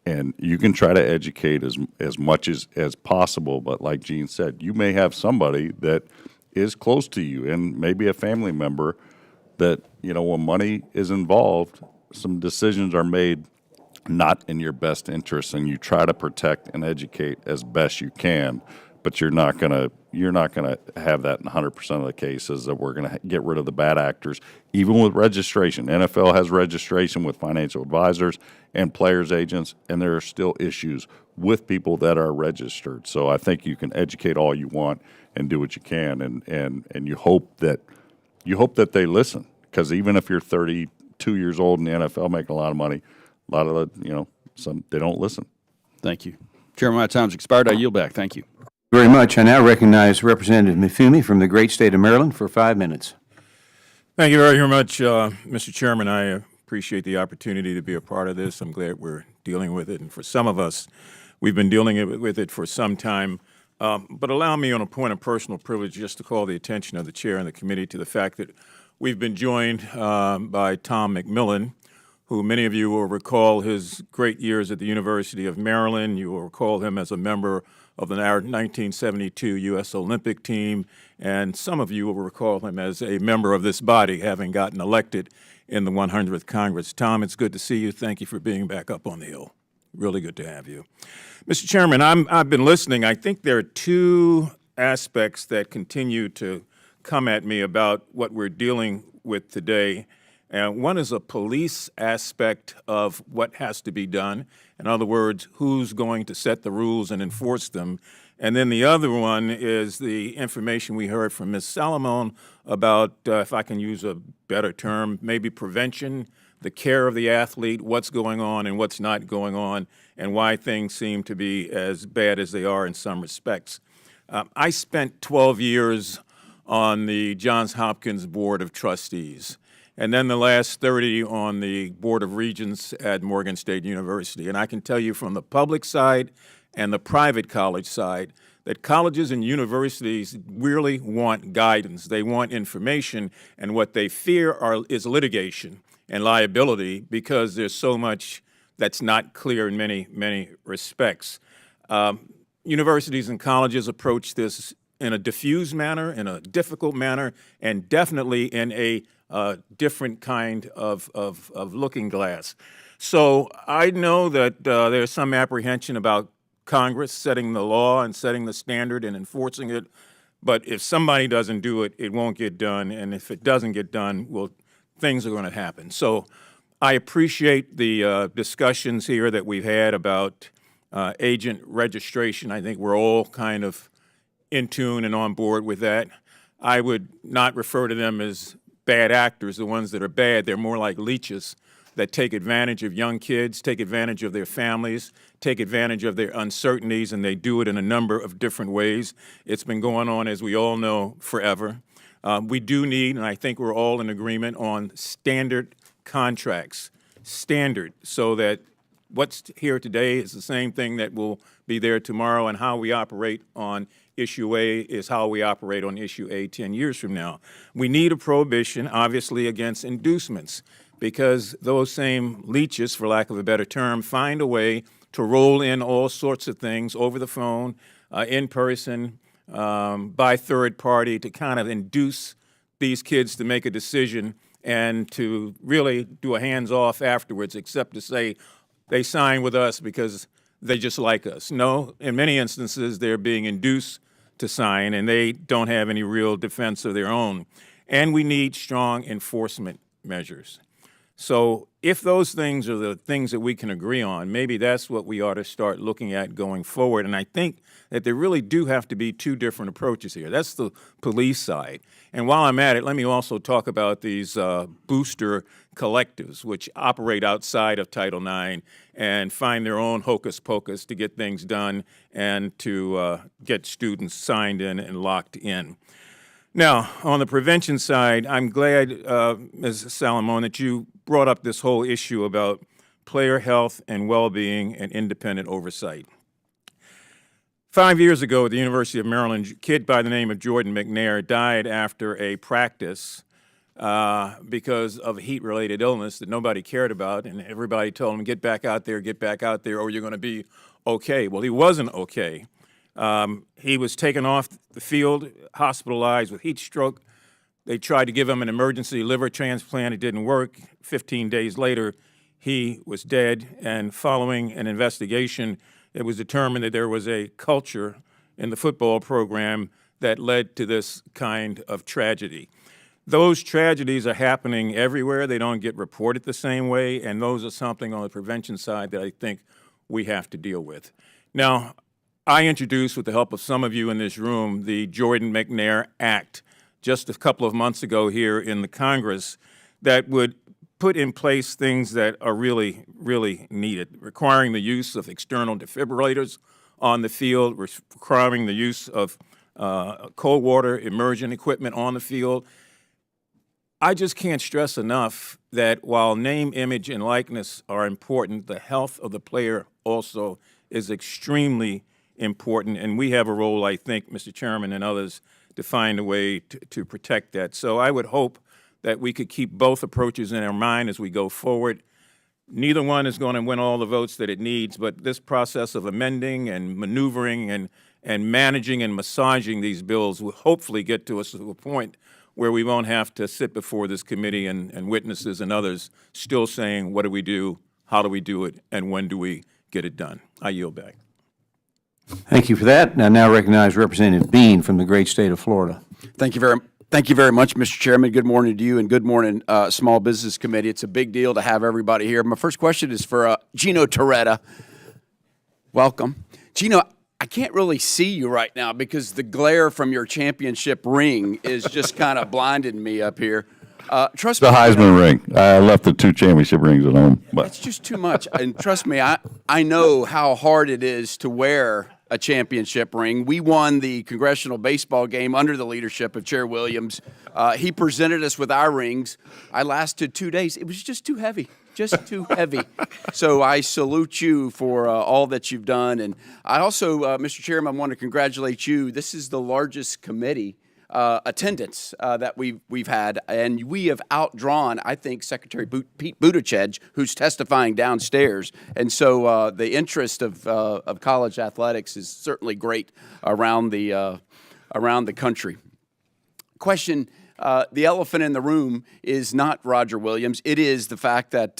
and you can try to educate as much as possible, but like Gene said, you may have somebody that is close to you and maybe a family member that, when money is involved, some decisions are made not in your best interest, and you try to protect and educate as best you can, but you're not gonna have that in 100% of the cases, that we're gonna get rid of the bad actors, even with registration. NFL has registration with financial advisors and players agents, and there are still issues with people that are registered. So I think you can educate all you want and do what you can, and you hope that they listen, because even if you're 32 years old in the NFL making a lot of money, a lot of they don't listen. Thank you. Chairman, my time's expired. I yield back. Thank you. Very much. I now recognize Representative Mifumi from the great state of Maryland for 5 minutes. Thank you very much, Mr. Chairman. I appreciate the opportunity to be a part of this. I'm glad we're dealing with it. And for some of us, we've been dealing with it for some time. But allow me, on a point of personal privilege, just to call the attention of the chair and the committee to the fact that we've been joined by Tom McMillan, who many of you will recall his great years at the University of Maryland. You will recall him as a member of the 1972 U.S. Olympic team, and some of you will recall him as a member of this body, having gotten elected in the 100th Congress. Tom, it's good to see you. Thank you for being back up on the Hill. Really good to have you. Mr. Chairman, I've been listening. I think there are two aspects that continue to come at me about what we're dealing with today. And one is a police aspect of what has to be done. In other words, who's going to set the rules and enforce them. And then the other one is the information we heard from Ms. Solomon about, if I can use a better term, maybe prevention, the care of the athlete, what's going on and what's not going on, and why things seem to be as bad as they are in some respects. I spent 12 years on the Johns Hopkins Board of Trustees, and then the last 30 on the Board of Regents at Morgan State University. And I can tell you from the public side and the private college side that colleges and universities really want guidance. They want information, and what they fear is litigation and liability, because there's so much that's not clear in many, many respects. Universities and colleges approach this in a diffuse manner, in a difficult manner, and definitely in a different kind of looking glass. So I know that there's some apprehension about Congress setting the law and setting the standard and enforcing it, but if somebody doesn't do it, it won't get done, and if it doesn't get done, well, things are going to happen. So I appreciate the discussions here that we've had about agent registration. I think we're all kind of in tune and on board with that. I would not refer to them as bad actors, the ones that are bad. They're more like leeches that take advantage of young kids, take advantage of their families, take advantage of their uncertainties, and they do it in a number of different ways. It's been going on, as we all know, forever. We do need, and I think we're all in agreement on standard contracts, standard, so that what's here today is the same thing that will be there tomorrow, and how we operate on issue A is how we operate on issue A 10 years from now. We need a prohibition, obviously, against inducements, because those same leeches, for lack of a better term, find a way to roll in all sorts of things over the phone, in person, by third party, to kind of induce these kids to make a decision and to really do a hands-off afterwards, except to say they sign with us because they just like us. No, in many instances, they're being induced to sign, and they don't have any real defense of their own. And we need strong enforcement measures. So if those things are the things that we can agree on, maybe that's what we ought to start looking at going forward. And I think that there really do have to be two different approaches here. That's the police side. And while I'm at it, let me also talk about these booster collectives, which operate outside of Title IX and find their own hocus pocus to get things done and to get students signed in and locked in. Now, on the prevention side, I'm glad, Ms. Solomon, that you brought up this whole issue about player health and well-being and independent oversight. 5 years ago at the University of Maryland, a kid by the name of Jordan McNair died after a practice because of a heat-related illness that nobody cared about, and everybody told him, get back out there, or you're going to be okay. Well, he wasn't okay. He was taken off the field, hospitalized with heat stroke. They tried to give him an emergency liver transplant. It didn't work. 15 days later, he was dead, and following an investigation, it was determined that there was a culture in the football program that led to this kind of tragedy. Those tragedies are happening everywhere. They don't get reported the same way, and those are something on the prevention side that I think we have to deal with. Now, I introduced, with the help of some of you in this room, the Jordan McNair Act just a couple of months ago here in the Congress that would put in place things that are really, really needed, requiring the use of external defibrillators on the field, requiring the use of cold water immersion equipment on the field. I just can't stress enough that while name, image, and likeness are important, the health of the player also is extremely important, and we have a role, I think, Mr. Chairman and others, to find a way to protect that. So I would hope that we could keep both approaches in our mind as we go forward. Neither one is going to win all the votes that it needs, but this process of amending and maneuvering and managing and massaging these bills will hopefully get to us to a point where we won't have to sit before this committee and witnesses and others still saying, what do we do, how do we do it, and when do we get it done? I yield back. Thank you for that. And I now recognize Representative Bean from the great state of Florida. Thank you very much, Mr. Chairman. Good morning to you, and good morning, Small Business Committee. It's a big deal to have everybody here. My first question is for Gino Torretta. Welcome. Gino, I can't really see you right now because the glare from your championship ring is just kind of blinding me up here. Trust The me, Heisman ring. I left the 2 championship rings at home. But that's just too much. And trust me, I know how hard it is to wear a championship ring. We won the Congressional baseball game under the leadership of Chair Williams. He presented us with our rings. I lasted 2 days. It was just too heavy. Just too heavy. So I salute you for all that you've done. And I also, Mr. Chairman, I want to congratulate you. This is the largest committee attendance that we've had, and we have outdrawn, I think, Secretary Pete Buttigieg, who's testifying downstairs. And so the interest of college athletics is certainly great around the country. Question. The elephant in the room is not Roger Williams. It is the fact that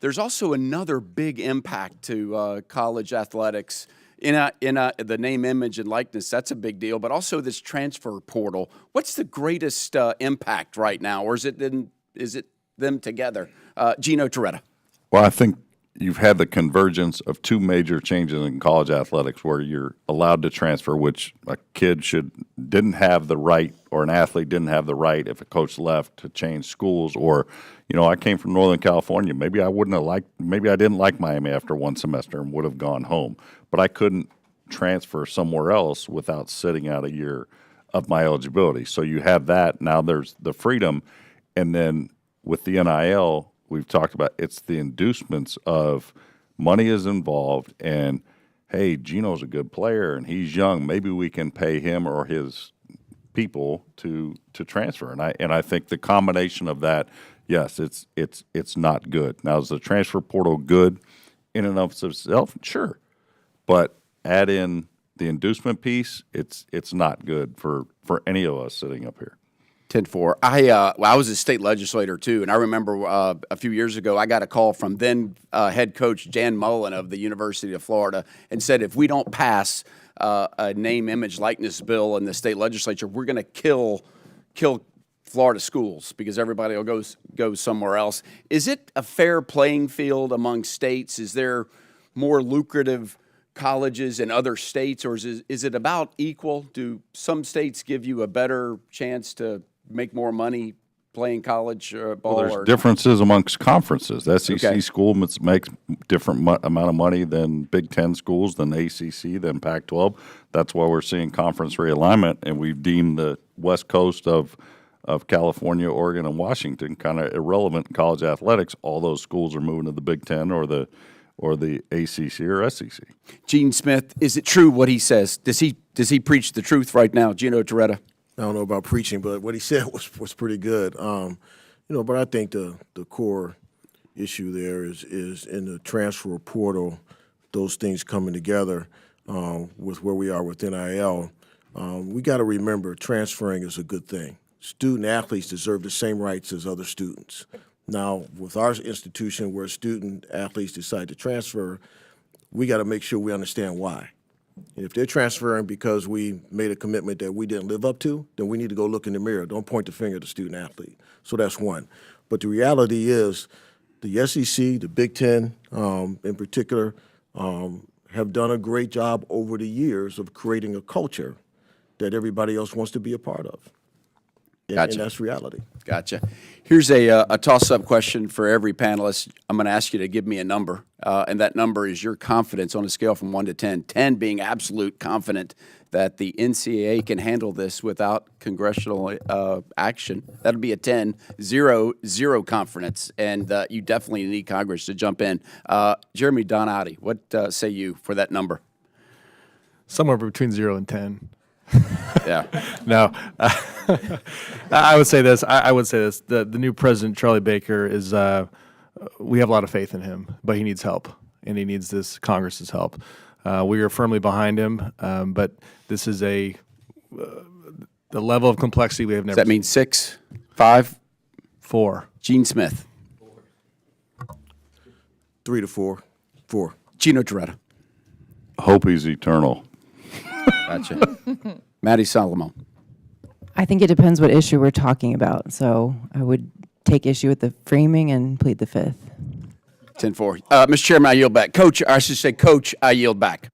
there's also another big impact to college athletics in the name, image, and likeness. That's a big deal. But also this transfer portal. What's the greatest impact right now, or is it them together? Gino Torretta. Well, I think you've had the convergence of 2 major changes in college athletics where you're allowed to transfer, which a kid didn't have the right, or an athlete didn't have the right if a coach left to change schools. Or, I came from Northern California. Maybe I didn't like Miami after 1 semester and would have gone home, but I couldn't transfer somewhere else without sitting out a year of my eligibility. So you have that. Now there's the freedom. And then with the NIL, we've talked about, it's the inducements of money is involved, and hey, Gino's a good player and he's young. Maybe we can pay him or his people to transfer. And I think the combination of that, yes, it's not good. Now, is the transfer portal good in and of itself? Sure, but add in the inducement piece, it's not good for any of us sitting up here. 10-4. I was a state legislator, too, and I remember a few years ago I got a call from then head coach Jan Mullen of the University of Florida and said, if we don't pass a name, image, likeness bill in the state legislature, we're going to kill Florida schools because everybody will go somewhere else. Is it a fair playing field among states? Is there more lucrative colleges in other states, or is it about equal? Do some states give you a better chance to make more money playing college ball? Well, there's differences amongst conferences. The SEC school makes different amount of money than Big Ten schools, than ACC, than Pac-12. That's why we're seeing conference realignment, and we've deemed the West Coast of California, Oregon, and Washington kind of irrelevant in college athletics. All those schools are moving to the Big Ten or the ACC or SEC. Gene Smith, is it true what he says? Does he preach the truth right now, Gino Torretta? I don't know about preaching, but what he said was pretty good. But I think the core issue there is in the transfer portal, those things coming together with where we are with NIL. We got to remember transferring is a good thing. Student athletes deserve the same rights as other students. Now, with our institution where student athletes decide to transfer, we got to make sure we understand why. And if they're transferring because we made a commitment that we didn't live up to, then we need to go look in the mirror. Don't point the finger at the student athlete. So that's one. But the reality is the SEC, the Big Ten in particular, have done a great job over the years of creating a culture that everybody else wants to be a part of. Gotcha. And that's reality. Gotcha. Here's a toss-up question for every panelist. I'm going to ask you to give me a number, and that number is your confidence on a scale from 1 to 10. 10 being absolute confident that the NCAA can handle this without congressional action. That'll be a 10. 0 confidence, and you definitely need Congress to jump in. Jeremy Donati, what say you for that number? Somewhere between 0 and 10. Yeah. No, I would say this. I would say this. The new president, Charlie Baker, is. We have a lot of faith in him, but he needs help, and he needs this Congress's help. We are firmly behind him, but this is the level of complexity we have never. Does that mean 6, 5, 4? Gene Smith. 3 to 4. 4. Gino Torretta. Hope he's eternal. Gotcha. Marty Solomon. I think it depends what issue we're talking about. So I would take issue with the framing and plead the fifth. 10-4. Mr. Chairman, I yield back. Coach, I yield back.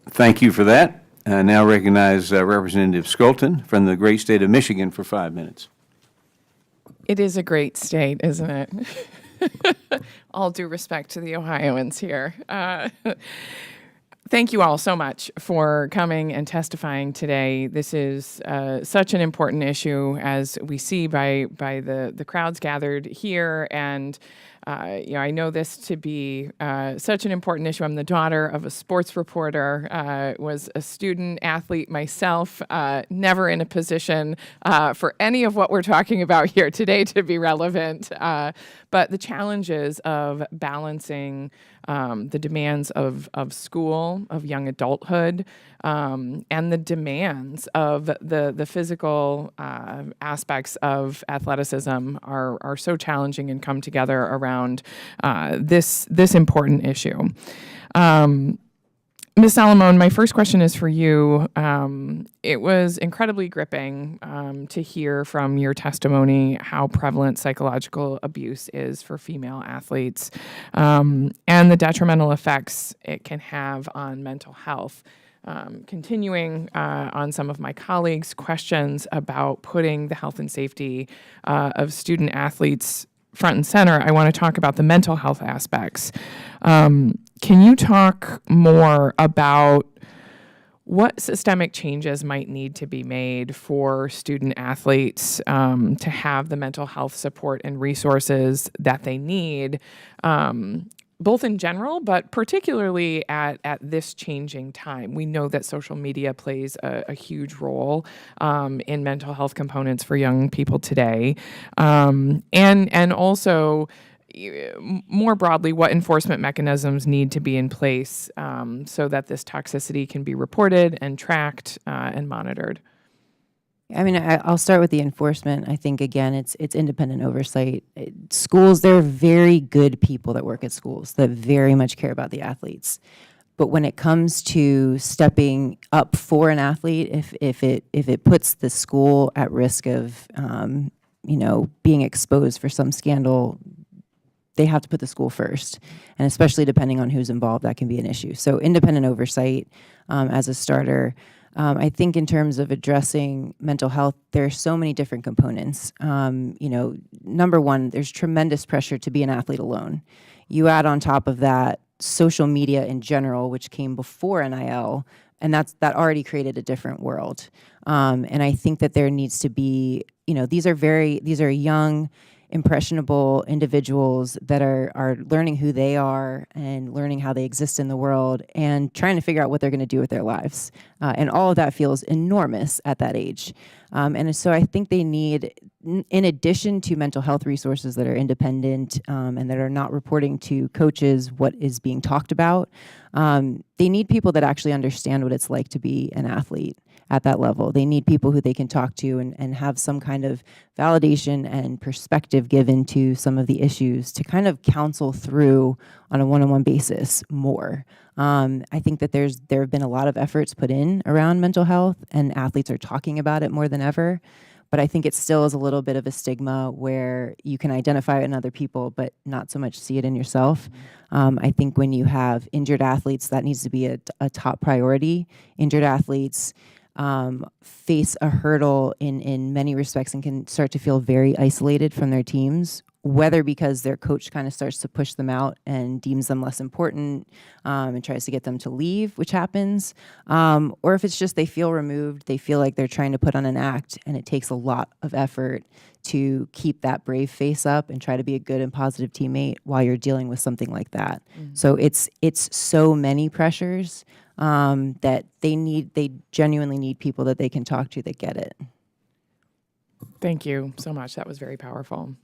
Thank you for that. I now recognize Representative Skolton from the great state of Michigan for 5 minutes. It is a great state, isn't it? All due respect to the Ohioans here. Thank you all so much for coming and testifying today. This is such an important issue, as we see by the crowds gathered here. And I know this to be such an important issue. I'm the daughter of a sports reporter, was a student athlete myself, never in a position for any of what we're talking about here today to be relevant. But the challenges of balancing the demands of school, of young adulthood, and the demands of the physical aspects of athleticism are so challenging and come together around this important issue. Ms. Solomon, my first question is for you. It was incredibly gripping to hear from your testimony how prevalent psychological abuse is for female athletes, and the detrimental effects it can have on mental health. Continuing on some of my colleagues' questions about putting the health and safety of student athletes front and center, I want to talk about the mental health aspects. Can you talk more about what systemic changes might need to be made for student athletes to have the mental health support and resources that they need, both in general, but particularly at this changing time? We know that social media plays a huge role in mental health components for young people today. And also, more broadly, what enforcement mechanisms need to be in place so that this toxicity can be reported and tracked and monitored? I mean, I'll start with the enforcement. I think, again, it's independent oversight. Schools, there are very good people that work at schools that very much care about the athletes. But when it comes to stepping up for an athlete, if it puts the school at risk of, being exposed for some scandal, they have to put the school first. And especially depending on who's involved, that can be an issue. So independent oversight as a starter. I think in terms of addressing mental health, there are so many different components. Number one, there's tremendous pressure to be an athlete alone. You add on top of that social media in general, which came before NIL, and that already created a different world. And I think that there needs to be, these are young, impressionable individuals that are learning who they are and learning how they exist in the world and trying to figure out what they're going to do with their lives. And all of that feels enormous at that age. And so I think they need, in addition to mental health resources that are independent and that are not reporting to coaches what is being talked about, they need people that actually understand what it's like to be an athlete at that level. They need people who they can talk to and have some kind of validation and perspective given to some of the issues to kind of counsel through on a one-on-one basis more. I think that there have been a lot of efforts put in around mental health, and athletes are talking about it more than ever. But I think it still is a little bit of a stigma where you can identify it in other people, but not so much see it in yourself. I think when you have injured athletes, that needs to be a top priority. Injured athletes face a hurdle in many respects and can start to feel very isolated from their teams whether because their coach kind of starts to push them out and deems them less important and tries to get them to leave, which happens, or if it's just they feel removed, they feel like they're trying to put on an act, and it takes a lot of effort to keep that brave face up and try to be a good and positive teammate while you're dealing with something like that. So it's so many pressures that they genuinely need people that they can talk to that get it. Thank you so much. That was very powerful.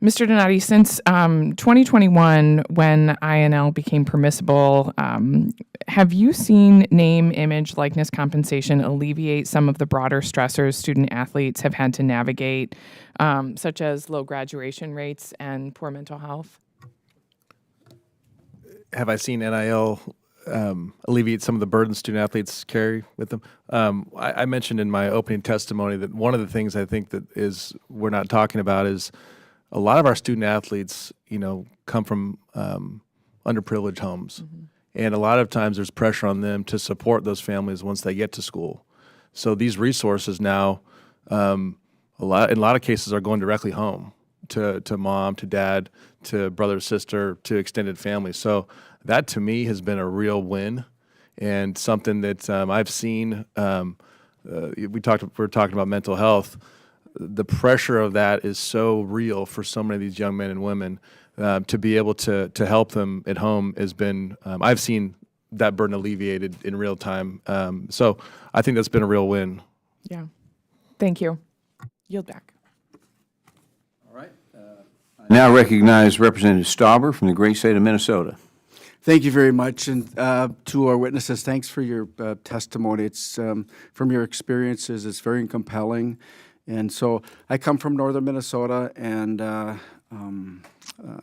Mr. Donati, since 2021, when INL became permissible, have you seen name, image, likeness compensation alleviate some of the broader stressors student athletes have had to navigate, such as low graduation rates and poor mental health? Have I seen NIL alleviate some of the burdens student athletes carry with them? I mentioned in my opening testimony that one of the things I think that we're not talking about is a lot of our student athletes, come from underprivileged homes. And a lot of times there's pressure on them to support those families once they get to school. So these resources now, in a lot of cases, are going directly home to mom, to dad, to brother, sister, to extended family. So that to me has been a real win, and something that I've seen. We're talking about mental health. The pressure of that is so real for so many of these young men and women. To be able to help them at home has been, I've seen that burden alleviated in real time. So I think that's been a real win. Yeah. Thank you. Yield back. All right. I now recognize Representative Stauber from the great state of Minnesota. Thank you very much, and to our witnesses, thanks for your testimony. It's from your experiences, it's very compelling. And so I come from northern Minnesota, and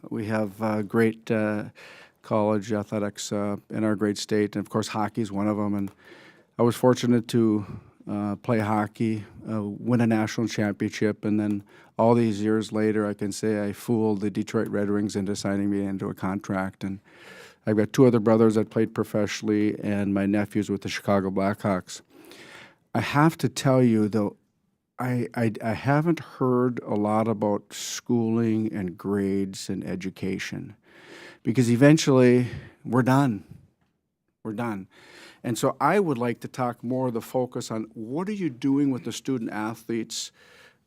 we have great college athletics in our great state, and of course hockey is one of them. And I was fortunate to play hockey, win a national championship, and then all these years later, I can say I fooled the Detroit Red Wings into signing me into a contract. And I've got two other brothers that played professionally, and my nephew's with the Chicago Blackhawks. I have to tell you, though, I haven't heard a lot about schooling and grades and education, because eventually we're done. We're done. And so I would like to talk more of the focus on what are you doing with the student athletes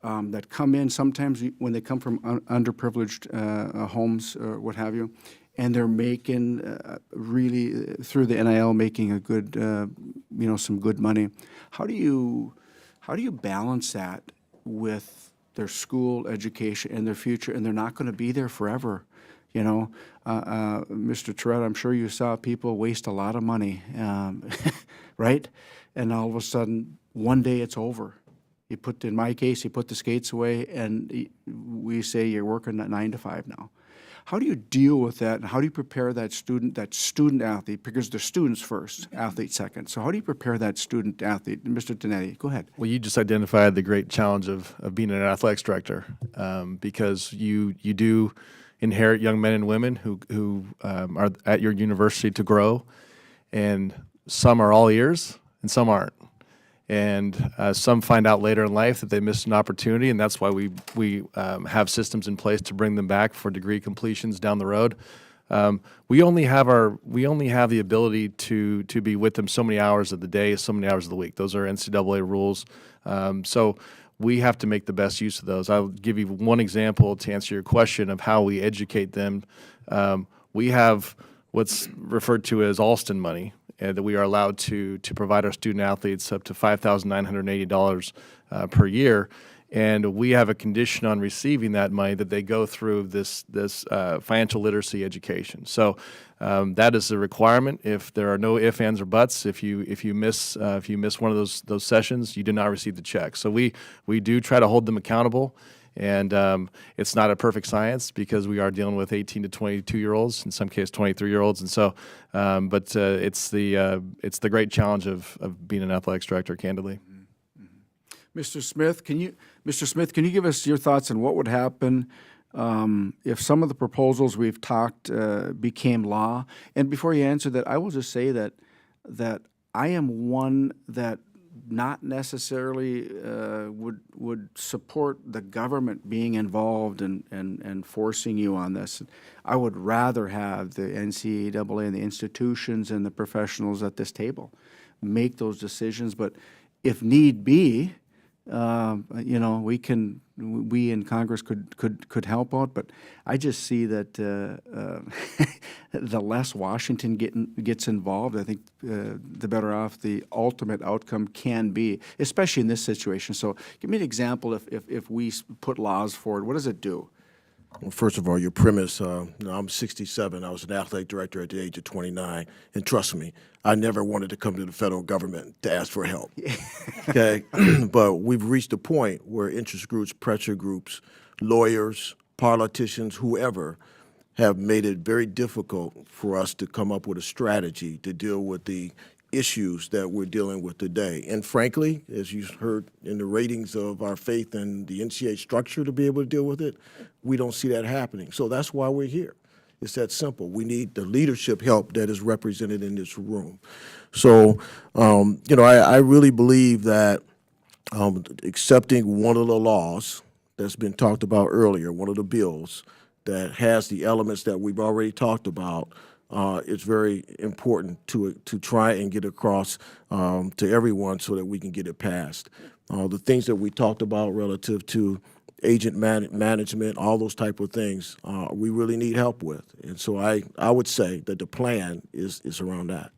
that come in sometimes when they come from underprivileged homes or what have you, and they're making really through the NIL making a good, some good money. How do you balance that with their school education and their future? And they're not going to be there forever, Mr. Torretta, I'm sure you saw people waste a lot of money, right? And all of a sudden, one day it's over. In my case, you put the skates away, and we say you're working at 9 to 5 now. How do you deal with that, and how do you prepare that student athlete, because they're students first, athletes second. So how do you prepare that student athlete? Mr. Donetti, go ahead. Well, you just identified the great challenge of being an athletics director, because you do inherit young men and women who are at your university to grow, and some are all ears and some aren't. And some find out later in life that they missed an opportunity, and that's why we have systems in place to bring them back for degree completions down the road. We only have the ability to be with them so many hours of the day, so many hours of the week. Those are NCAA rules. So we have to make the best use of those. I'll give you one example to answer your question of how we educate them. We have what's referred to as Alston money, that we are allowed to provide our student athletes up to $5,980 per year. And we have a condition on receiving that money that they go through this financial literacy education. So that is a requirement. If there are no ifs, ands, or buts, if you miss one of those sessions, you do not receive the check. So we do try to hold them accountable. And it's not a perfect science, because we are dealing with 18 to 22-year-olds, in some cases 23-year-olds, and so. But it's the great challenge of being an athletics director, candidly. Mr. Smith, can you give us your thoughts on what would happen if some of the proposals we've talked became law? And before you answer that, I will just say that I am one that not necessarily would support the government being involved and forcing you on this. I would rather have the NCAA and the institutions and the professionals at this table make those decisions. But if need be, you know, we in Congress could help out, but I just see that the less Washington gets involved, I think the better off the ultimate outcome can be, especially in this situation. So give me an example if we put laws forward, what does it do? Well, first of all, your premise, I'm 67. I was an athletic director at the age of 29. And trust me, I never wanted to come to the federal government to ask for help. Okay? But we've reached a point where interest groups, pressure groups, lawyers, politicians, whoever, have made it very difficult for us to come up with a strategy to deal with the issues that we're dealing with today. And frankly, as you heard in the ratings of our faith and the NCAA structure to be able to deal with it, we don't see that happening. So that's why we're here. It's that simple. We need the leadership help that is represented in this room. So, you know, I really believe that accepting one of the laws that's been talked about earlier, one of the bills that has the elements that we've already talked about, it's very important to try and get across to everyone so that we can get it passed. The things that we talked about relative to agent management, all those type of things, we really need help with. And so I would say that the plan is around that.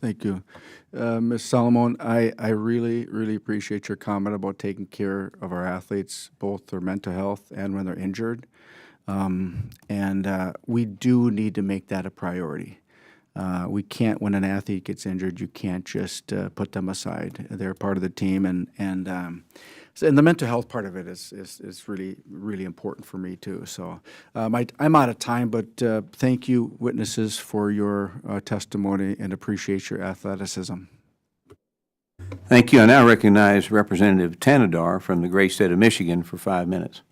Thank you. Ms. Solomon, I really, really appreciate your comment about taking care of our athletes, both their mental health and when they're injured. We do need to make that a priority. We can't, when an athlete gets injured, you can't just put them aside. They're part of the team, and the mental health part of it is really, really important for me too. So I'm out of time, but thank you, witnesses, for your testimony and appreciate your athleticism. Thank you. I now recognize Representative Tanadar from the great state of Michigan for 5 minutes.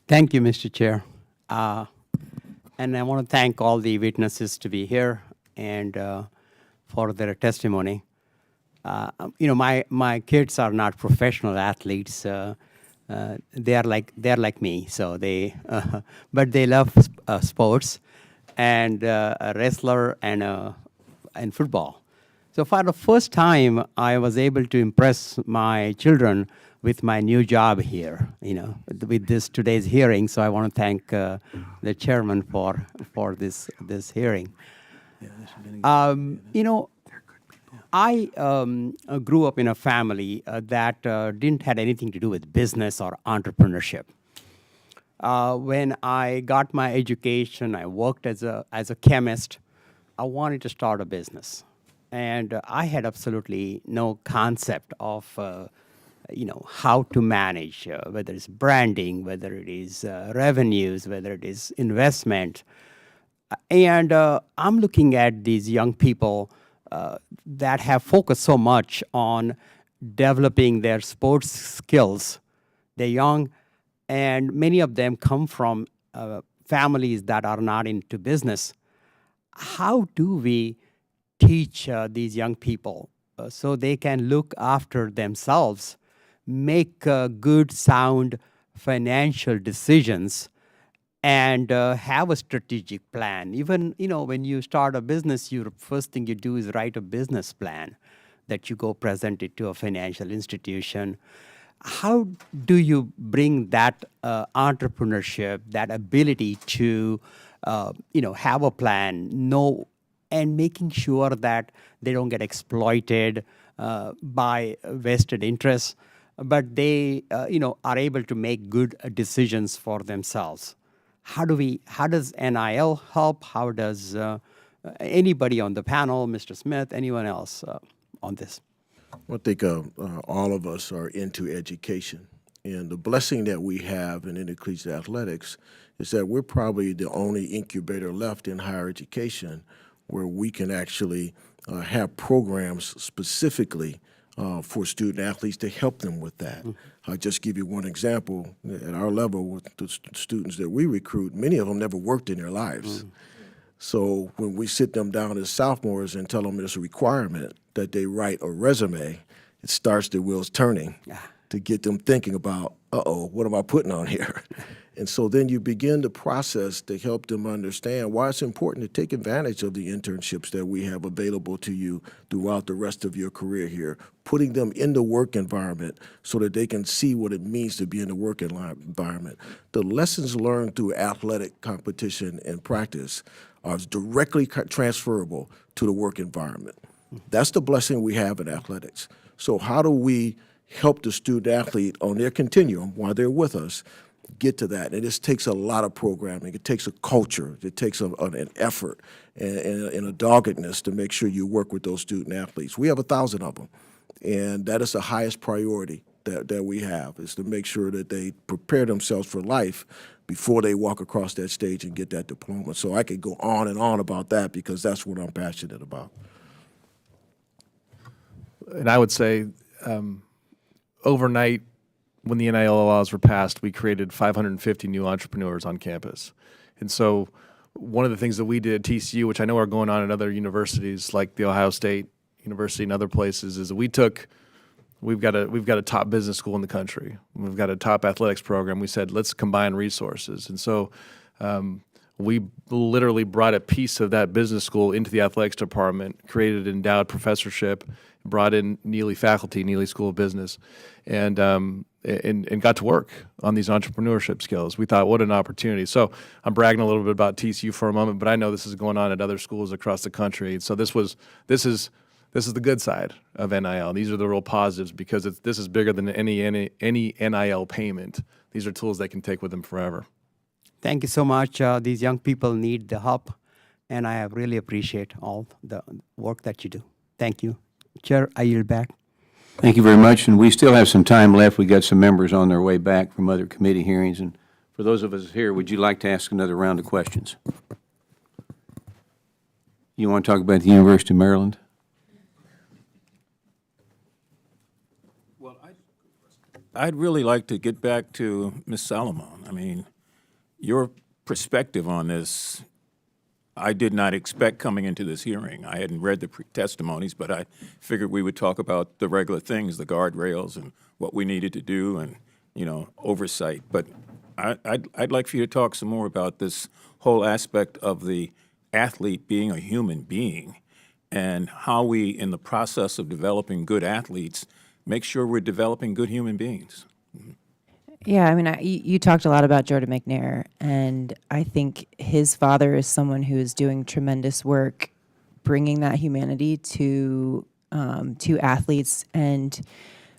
Thank you, Mr. Chair. And I want to thank all the witnesses to be here and for their testimony. You know, my kids are not professional athletes. They are like me. So but they love sports and a wrestler and football. So for the first time, I was able to impress my children with my new job here, you know, with today's hearing. So I want to thank the chairman for this hearing. You know, I grew up in a family that didn't have anything to do with business or entrepreneurship. When I got my education, I worked as a chemist. I wanted to start a business, and I had absolutely no concept of you know, how to manage, whether it's branding, whether it is revenues, whether it is investment. And I'm looking at these young people that have focused so much on developing their sports skills. They're young, and many of them come from families that are not into business. How do we teach these young people so they can look after themselves, make good, sound financial decisions, and have a strategic plan? Even, you know, when you start a business, the first thing you do is write a business plan that you go present it to a financial institution. How do you bring that entrepreneurship, that ability to, you know, have a plan, know, and making sure that they don't get exploited by vested interests, but they, you know, are able to make good decisions for themselves? How does NIL help? How does anybody on the panel, Mr. Smith, anyone else on this? I think all of us are into education. And the blessing that we have in Intercollegiate Athletics is that we're probably the only incubator left in higher education where we can actually have programs specifically for student athletes to help them with that. I'll just give you one example. At our level, with the students that we recruit, many of them never worked in their lives. So when we sit them down as sophomores and tell them it's a requirement that they write a resume it starts the wheels turning to get them thinking about, uh-oh, what am I putting on here? And so then you begin the process to help them understand why it's important to take advantage of the internships that we have available to you throughout the rest of your career here, putting them in the work environment so that they can see what it means to be in the work environment. The lessons learned through athletic competition and practice are directly transferable to the work environment. That's the blessing we have in athletics. So how do we help the student athlete on their continuum while they're with us get to that? And this takes a lot of programming. It takes a culture. It takes an effort and a doggedness to make sure you work with those student athletes. We have 1,000 of them, and that is the highest priority that we have, is to make sure that they prepare themselves for life before they walk across that stage and get that diploma. So I could go on and on about that because that's what I'm passionate about. And I would say overnight, when the NIL laws were passed, we created 550 new entrepreneurs on campus. And so one of the things that we did at TCU, which I know are going on at other universities like the Ohio State University and other places, is that we've got a top business school in the country. We've got a top athletics program. We said, let's combine resources. And so we literally brought a piece of that business school into the athletics department, created an endowed professorship, brought in Neely faculty, Neely School of Business, and got to work on these entrepreneurship skills. We thought, what an opportunity. So I'm bragging a little bit about TCU for a moment, but I know this is going on at other schools across the country. So this is the good side of NIL. These are the real positives because this is bigger than any NIL payment. These are tools they can take with them forever. Thank you so much. These young people need the help, and I really appreciate all the work that you do. Thank you. Chair, I yield back. Thank you very much, and we still have some time left. We got some members on their way back from other committee hearings, and for those of us here, would you like to ask another round of questions? You want to talk about the University of Maryland? Well, I'd really like to get back to Ms. Solomon. I mean, your perspective on this, I did not expect coming into this hearing. I hadn't read the testimonies, but I figured we would talk about the regular things, the guardrails and what we needed to do and, oversight. But I'd like for you to talk some more about this whole aspect of the athlete being a human being and how we, in the process of developing good athletes, make sure we're developing good human beings. Yeah, I mean, you talked a lot about Jordan McNair, and I think his father is someone who is doing tremendous work bringing that humanity to athletes and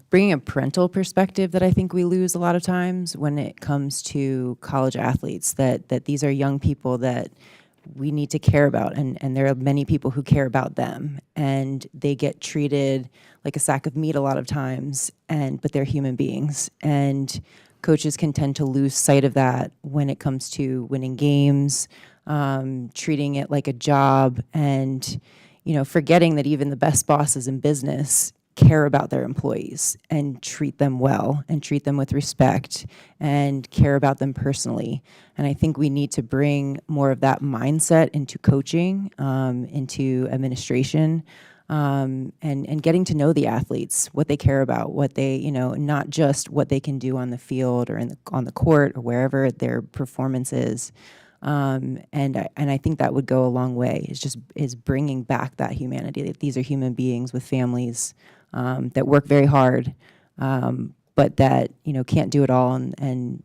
bringing a parental perspective that I think we lose a lot of times when it comes to college athletes, that these are young people that we need to care about, and there are many people who care about them, and they get treated like a sack of meat a lot of times, but they're human beings, and coaches can tend to lose sight of that when it comes to winning games, treating it like a job, and forgetting that even the best bosses in business care about their employees and treat them well and treat them with respect and care about them personally. And I think we need to bring more of that mindset into coaching, into administration, and getting to know the athletes, what they care about, what they, not just what they can do on the field or on the court or wherever their performance is. And I think that would go a long way. Is bringing back that humanity. That these are human beings with families that work very hard, but that can't do it all and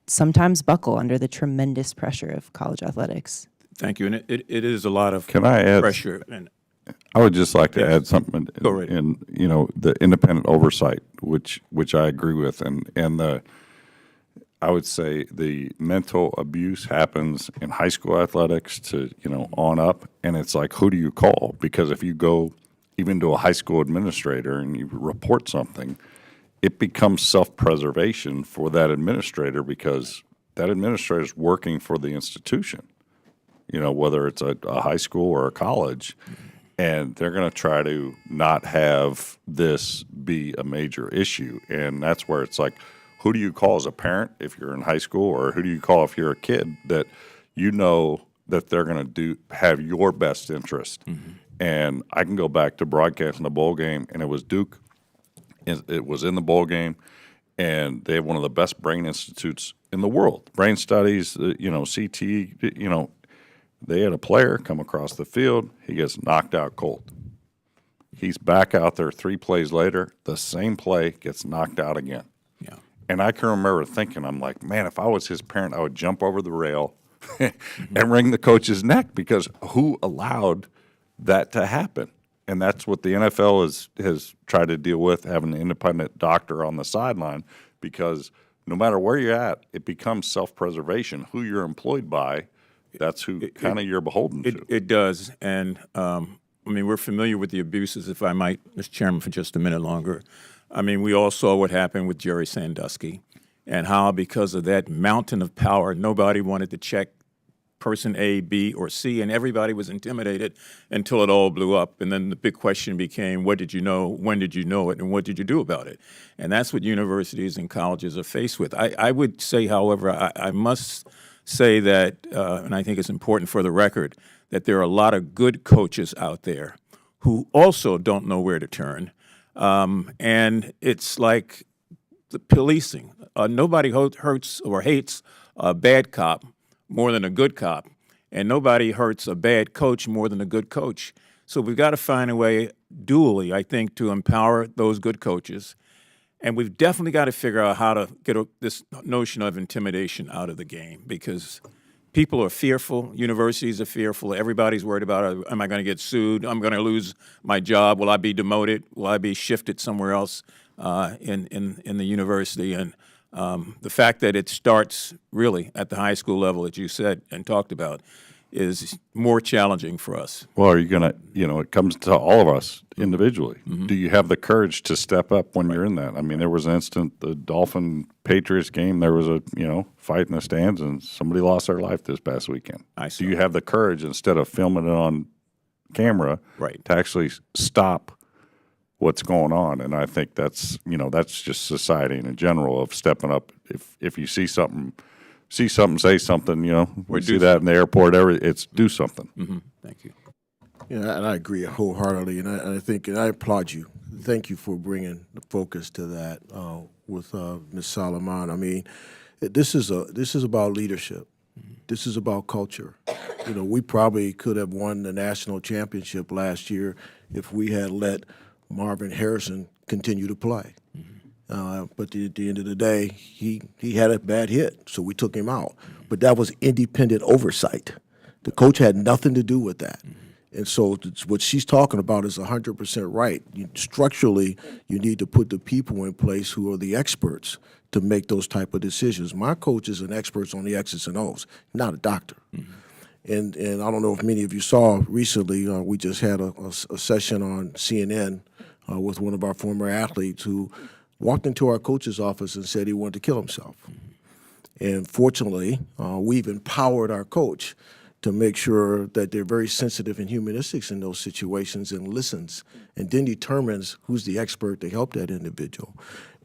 sometimes buckle under the tremendous pressure of college athletics. Thank you, and it is a lot of Can I add? pressure. And I would just like to add something Go right in the independent oversight, which I agree with, and I would say the mental abuse happens in high school athletics to on up, and it's like, who do you call? Because if you go even to a high school administrator and you report something, it becomes self-preservation for that administrator because that administrator is working for the institution, whether it's a high school or a college. And they're going to try to not have this be a major issue. And that's where it's like, who do you call as a parent if you're in high school, or who do you call if you're a kid that that they're going to have your best interest? Mm-hmm. And I can go back to broadcasting a bowl game, and it was Duke It was in the bowl game, and they have one of the best brain institutes in the world. Brain studies, CT, they had a player come across the field. He gets knocked out cold. He's back out there 3 plays later. The same play gets knocked out again. Yeah. And I can remember thinking, I'm like, man, if I was his parent, I would jump over the rail and wring the coach's neck, because who allowed that to happen? And that's what the NFL has tried to deal with, having an independent doctor on the sideline, because no matter where you're at, it becomes self-preservation. Who you're employed by, that's who kind of you're beholden to. It does. And, we're familiar with the abuses, if I might, Mr. Chairman, for just a minute longer. We all saw what happened with Jerry Sandusky, and how because of that mountain of power, nobody wanted to check person A, B, or C, and everybody was intimidated until it all blew up. And then the big question became, what did you know, when did you know it, and what did you do about it? And that's what universities and colleges are faced with. I would say, however, I must say that, and I think it's important for the record, that there are a lot of good coaches out there who also don't know where to turn. And it's like the policing. Nobody hurts or hates a bad cop more than a good cop, and nobody hurts a bad coach more than a good coach. So we've got to find a way, dually, I think, to empower those good coaches. And we've definitely got to figure out how to get this notion of intimidation out of the game, because people are fearful. Universities are fearful. Everybody's worried about, am I going to get sued? I'm going to lose my job. Will I be demoted? Will I be shifted somewhere else in the university? And the fact that it starts really at the high school level, as you said and talked about, is more challenging for us. Well, are you going to, it comes to all of us individually. Mm-hmm. Do you have the courage to step up when you're in that? There was an instant, the Dolphin-Patriots game, there was a, fight in the stands, and somebody lost their life this past weekend. Do you have the courage, instead of filming it on camera, to actually stop what's going on? And I think that's, that's just society in general, of stepping up. If you see something, say something, we see that in the airport, it's do something. Mm-hmm. Thank you. Yeah, and I agree wholeheartedly, and I think, and I applaud you. Thank you for bringing the focus to that with Ms. Solomon. This is about leadership. This is about culture. We probably could have won the national championship last year if we had let Marvin Harrison continue to play. But at the end of the day, he had a bad hit, so we took him out. But that was independent oversight. The coach had nothing to do with that. And so what she's talking about is 100% right. Structurally, you need to put the people in place who are the experts to make those type of decisions. My coach is an expert on the X's and O's, not a doctor. And I don't know if many of you saw recently, we just had a session on CNN with one of our former athletes who walked into our coach's office and said he wanted to kill himself. And fortunately, we've empowered our coach to make sure that they're very sensitive and humanistic in those situations, and listens, and then determines who's the expert to help that individual.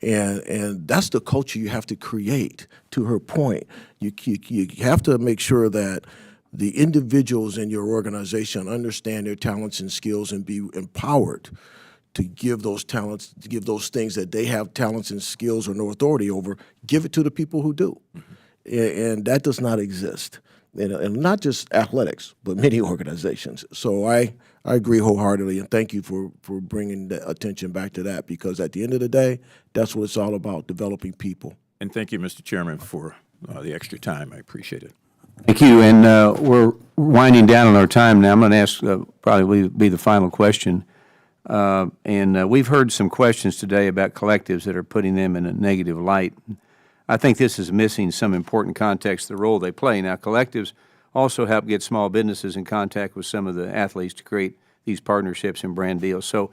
And that's the culture you have to create. To her point, you have to make sure that the individuals in your organization understand their talents and skills and be empowered to give those talents, to give those things that they have talents and skills or no authority over, give it to the people who do. And that does not exist. And not just athletics, but many organizations. So I agree wholeheartedly, and thank you for bringing the attention back to that, because at the end of the day, that's what it's all about, developing people. And thank you, Mr. Chairman, for the extra time. I appreciate it. Thank you, and we're winding down on our time now. I'm going to ask probably be the final question. And we've heard some questions today about collectives that are putting them in a negative light. I think this is missing some important context of the role they play. Now, collectives also help get small businesses in contact with some of the athletes to create these partnerships and brand deals. So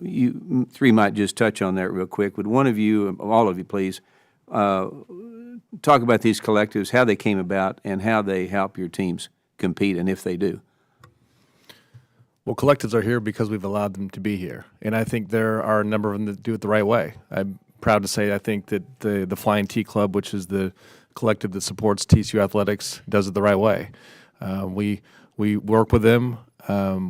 you three might just touch on that real quick. Would one of you, all of you please, talk about these collectives, how they came about, and how they help your teams compete, and if they do? Well, collectives are here because we've allowed them to be here, and I think there are a number of them that do it the right way. I'm proud to say I think that the Flying T Club, which is the collective that supports TCU athletics, does it the right way. We work with them.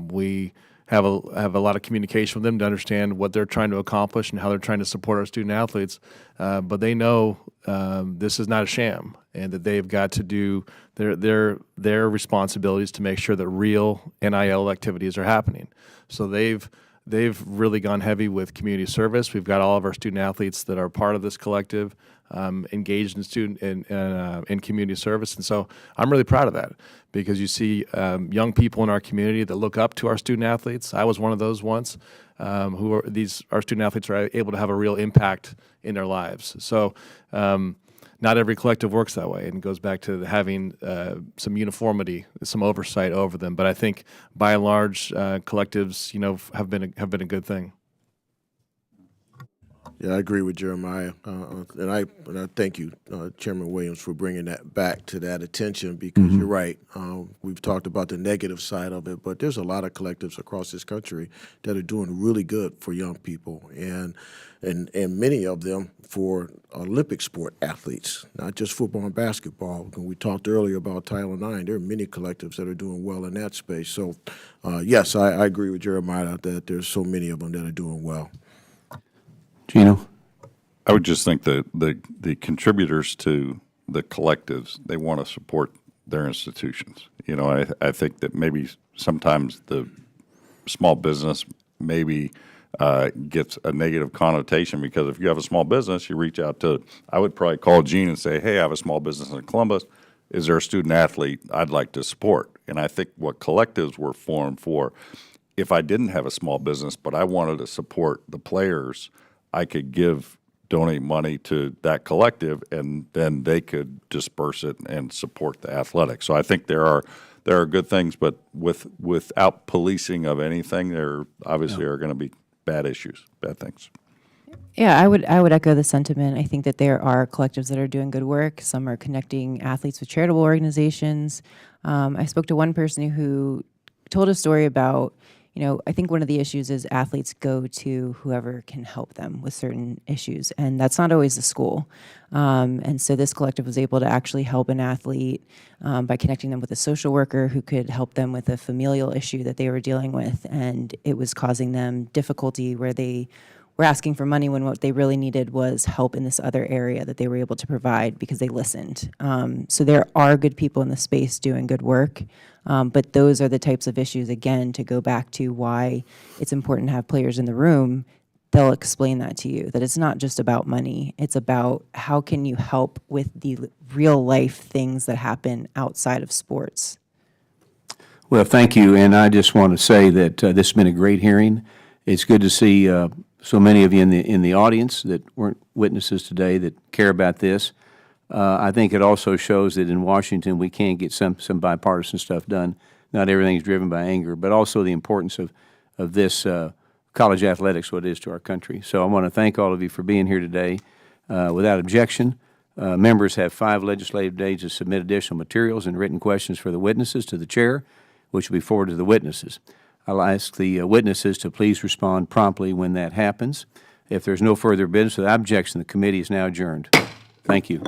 We have a lot of communication with them to understand what they're trying to accomplish and how they're trying to support our student athletes. But they know this is not a sham, and that they've got to do their responsibilities to make sure that real NIL activities are happening. So they've really gone heavy with community service. We've got all of our student athletes that are part of this collective engaged in community service, and so I'm really proud of that, because you see young people in our community that look up to our student athletes. I was one of those once. Our student athletes are able to have a real impact in their lives. So not every collective works that way, and it goes back to having some uniformity, some oversight over them. But I think by and large, collectives, have been a good thing. Yeah, I agree with Jeremiah, and I thank you, Chairman Williams, for bringing that back to that attention, because you're right. We've talked about the negative side of it, but there's a lot of collectives across this country that are doing really good for young people, and many of them for Olympic sport athletes, not just football and basketball. When we talked earlier about Title IX, there are many collectives that are doing well in that space. So, yes, I agree with Jeremiah that there's so many of them that are doing well. Gino? I would just think that the contributors to the collectives, they want to support their institutions. I think that maybe sometimes the small business maybe gets a negative connotation, because if you have a small business, you reach out to, I would probably call Gene and say, hey, I have a small business in Columbus. Is there a student athlete I'd like to support? And I think what collectives were formed for, if I didn't have a small business but I wanted to support the players, I could donate money to that collective, and then they could disperse it and support the athletics. So I think there are good things, but without policing of anything, there obviously are going to be bad issues, bad things. Yeah, I would echo the sentiment. I think that there are collectives that are doing good work. Some are connecting athletes with charitable organizations. I spoke to one person who told a story about, I think one of the issues is athletes go to whoever can help them with certain issues, and that's not always the school. And so this collective was able to actually help an athlete by connecting them with a social worker who could help them with a familial issue that they were dealing with, and it was causing them difficulty where they were asking for money when what they really needed was help in this other area that they were able to provide because they listened. So there are good people in the space doing good work, but those are the types of issues, again, to go back to why it's important to have players in the room. They'll explain that to you, that it's not just about money. It's about how can you help with the real life things that happen outside of sports. Well, thank you, and I just want to say that this has been a great hearing. It's good to see so many of you in the audience that weren't witnesses today that care about this. I think it also shows that in Washington we can get some bipartisan stuff done. Not everything is driven by anger, but also the importance of this college athletics, what it is to our country. So I want to thank all of you for being here today. Without objection, members have 5 legislative days to submit additional materials and written questions for the witnesses to the chair, which will be forwarded to the witnesses. I'll ask the witnesses to please respond promptly when that happens. If there's no further business without objection, the committee is now adjourned. Thank you.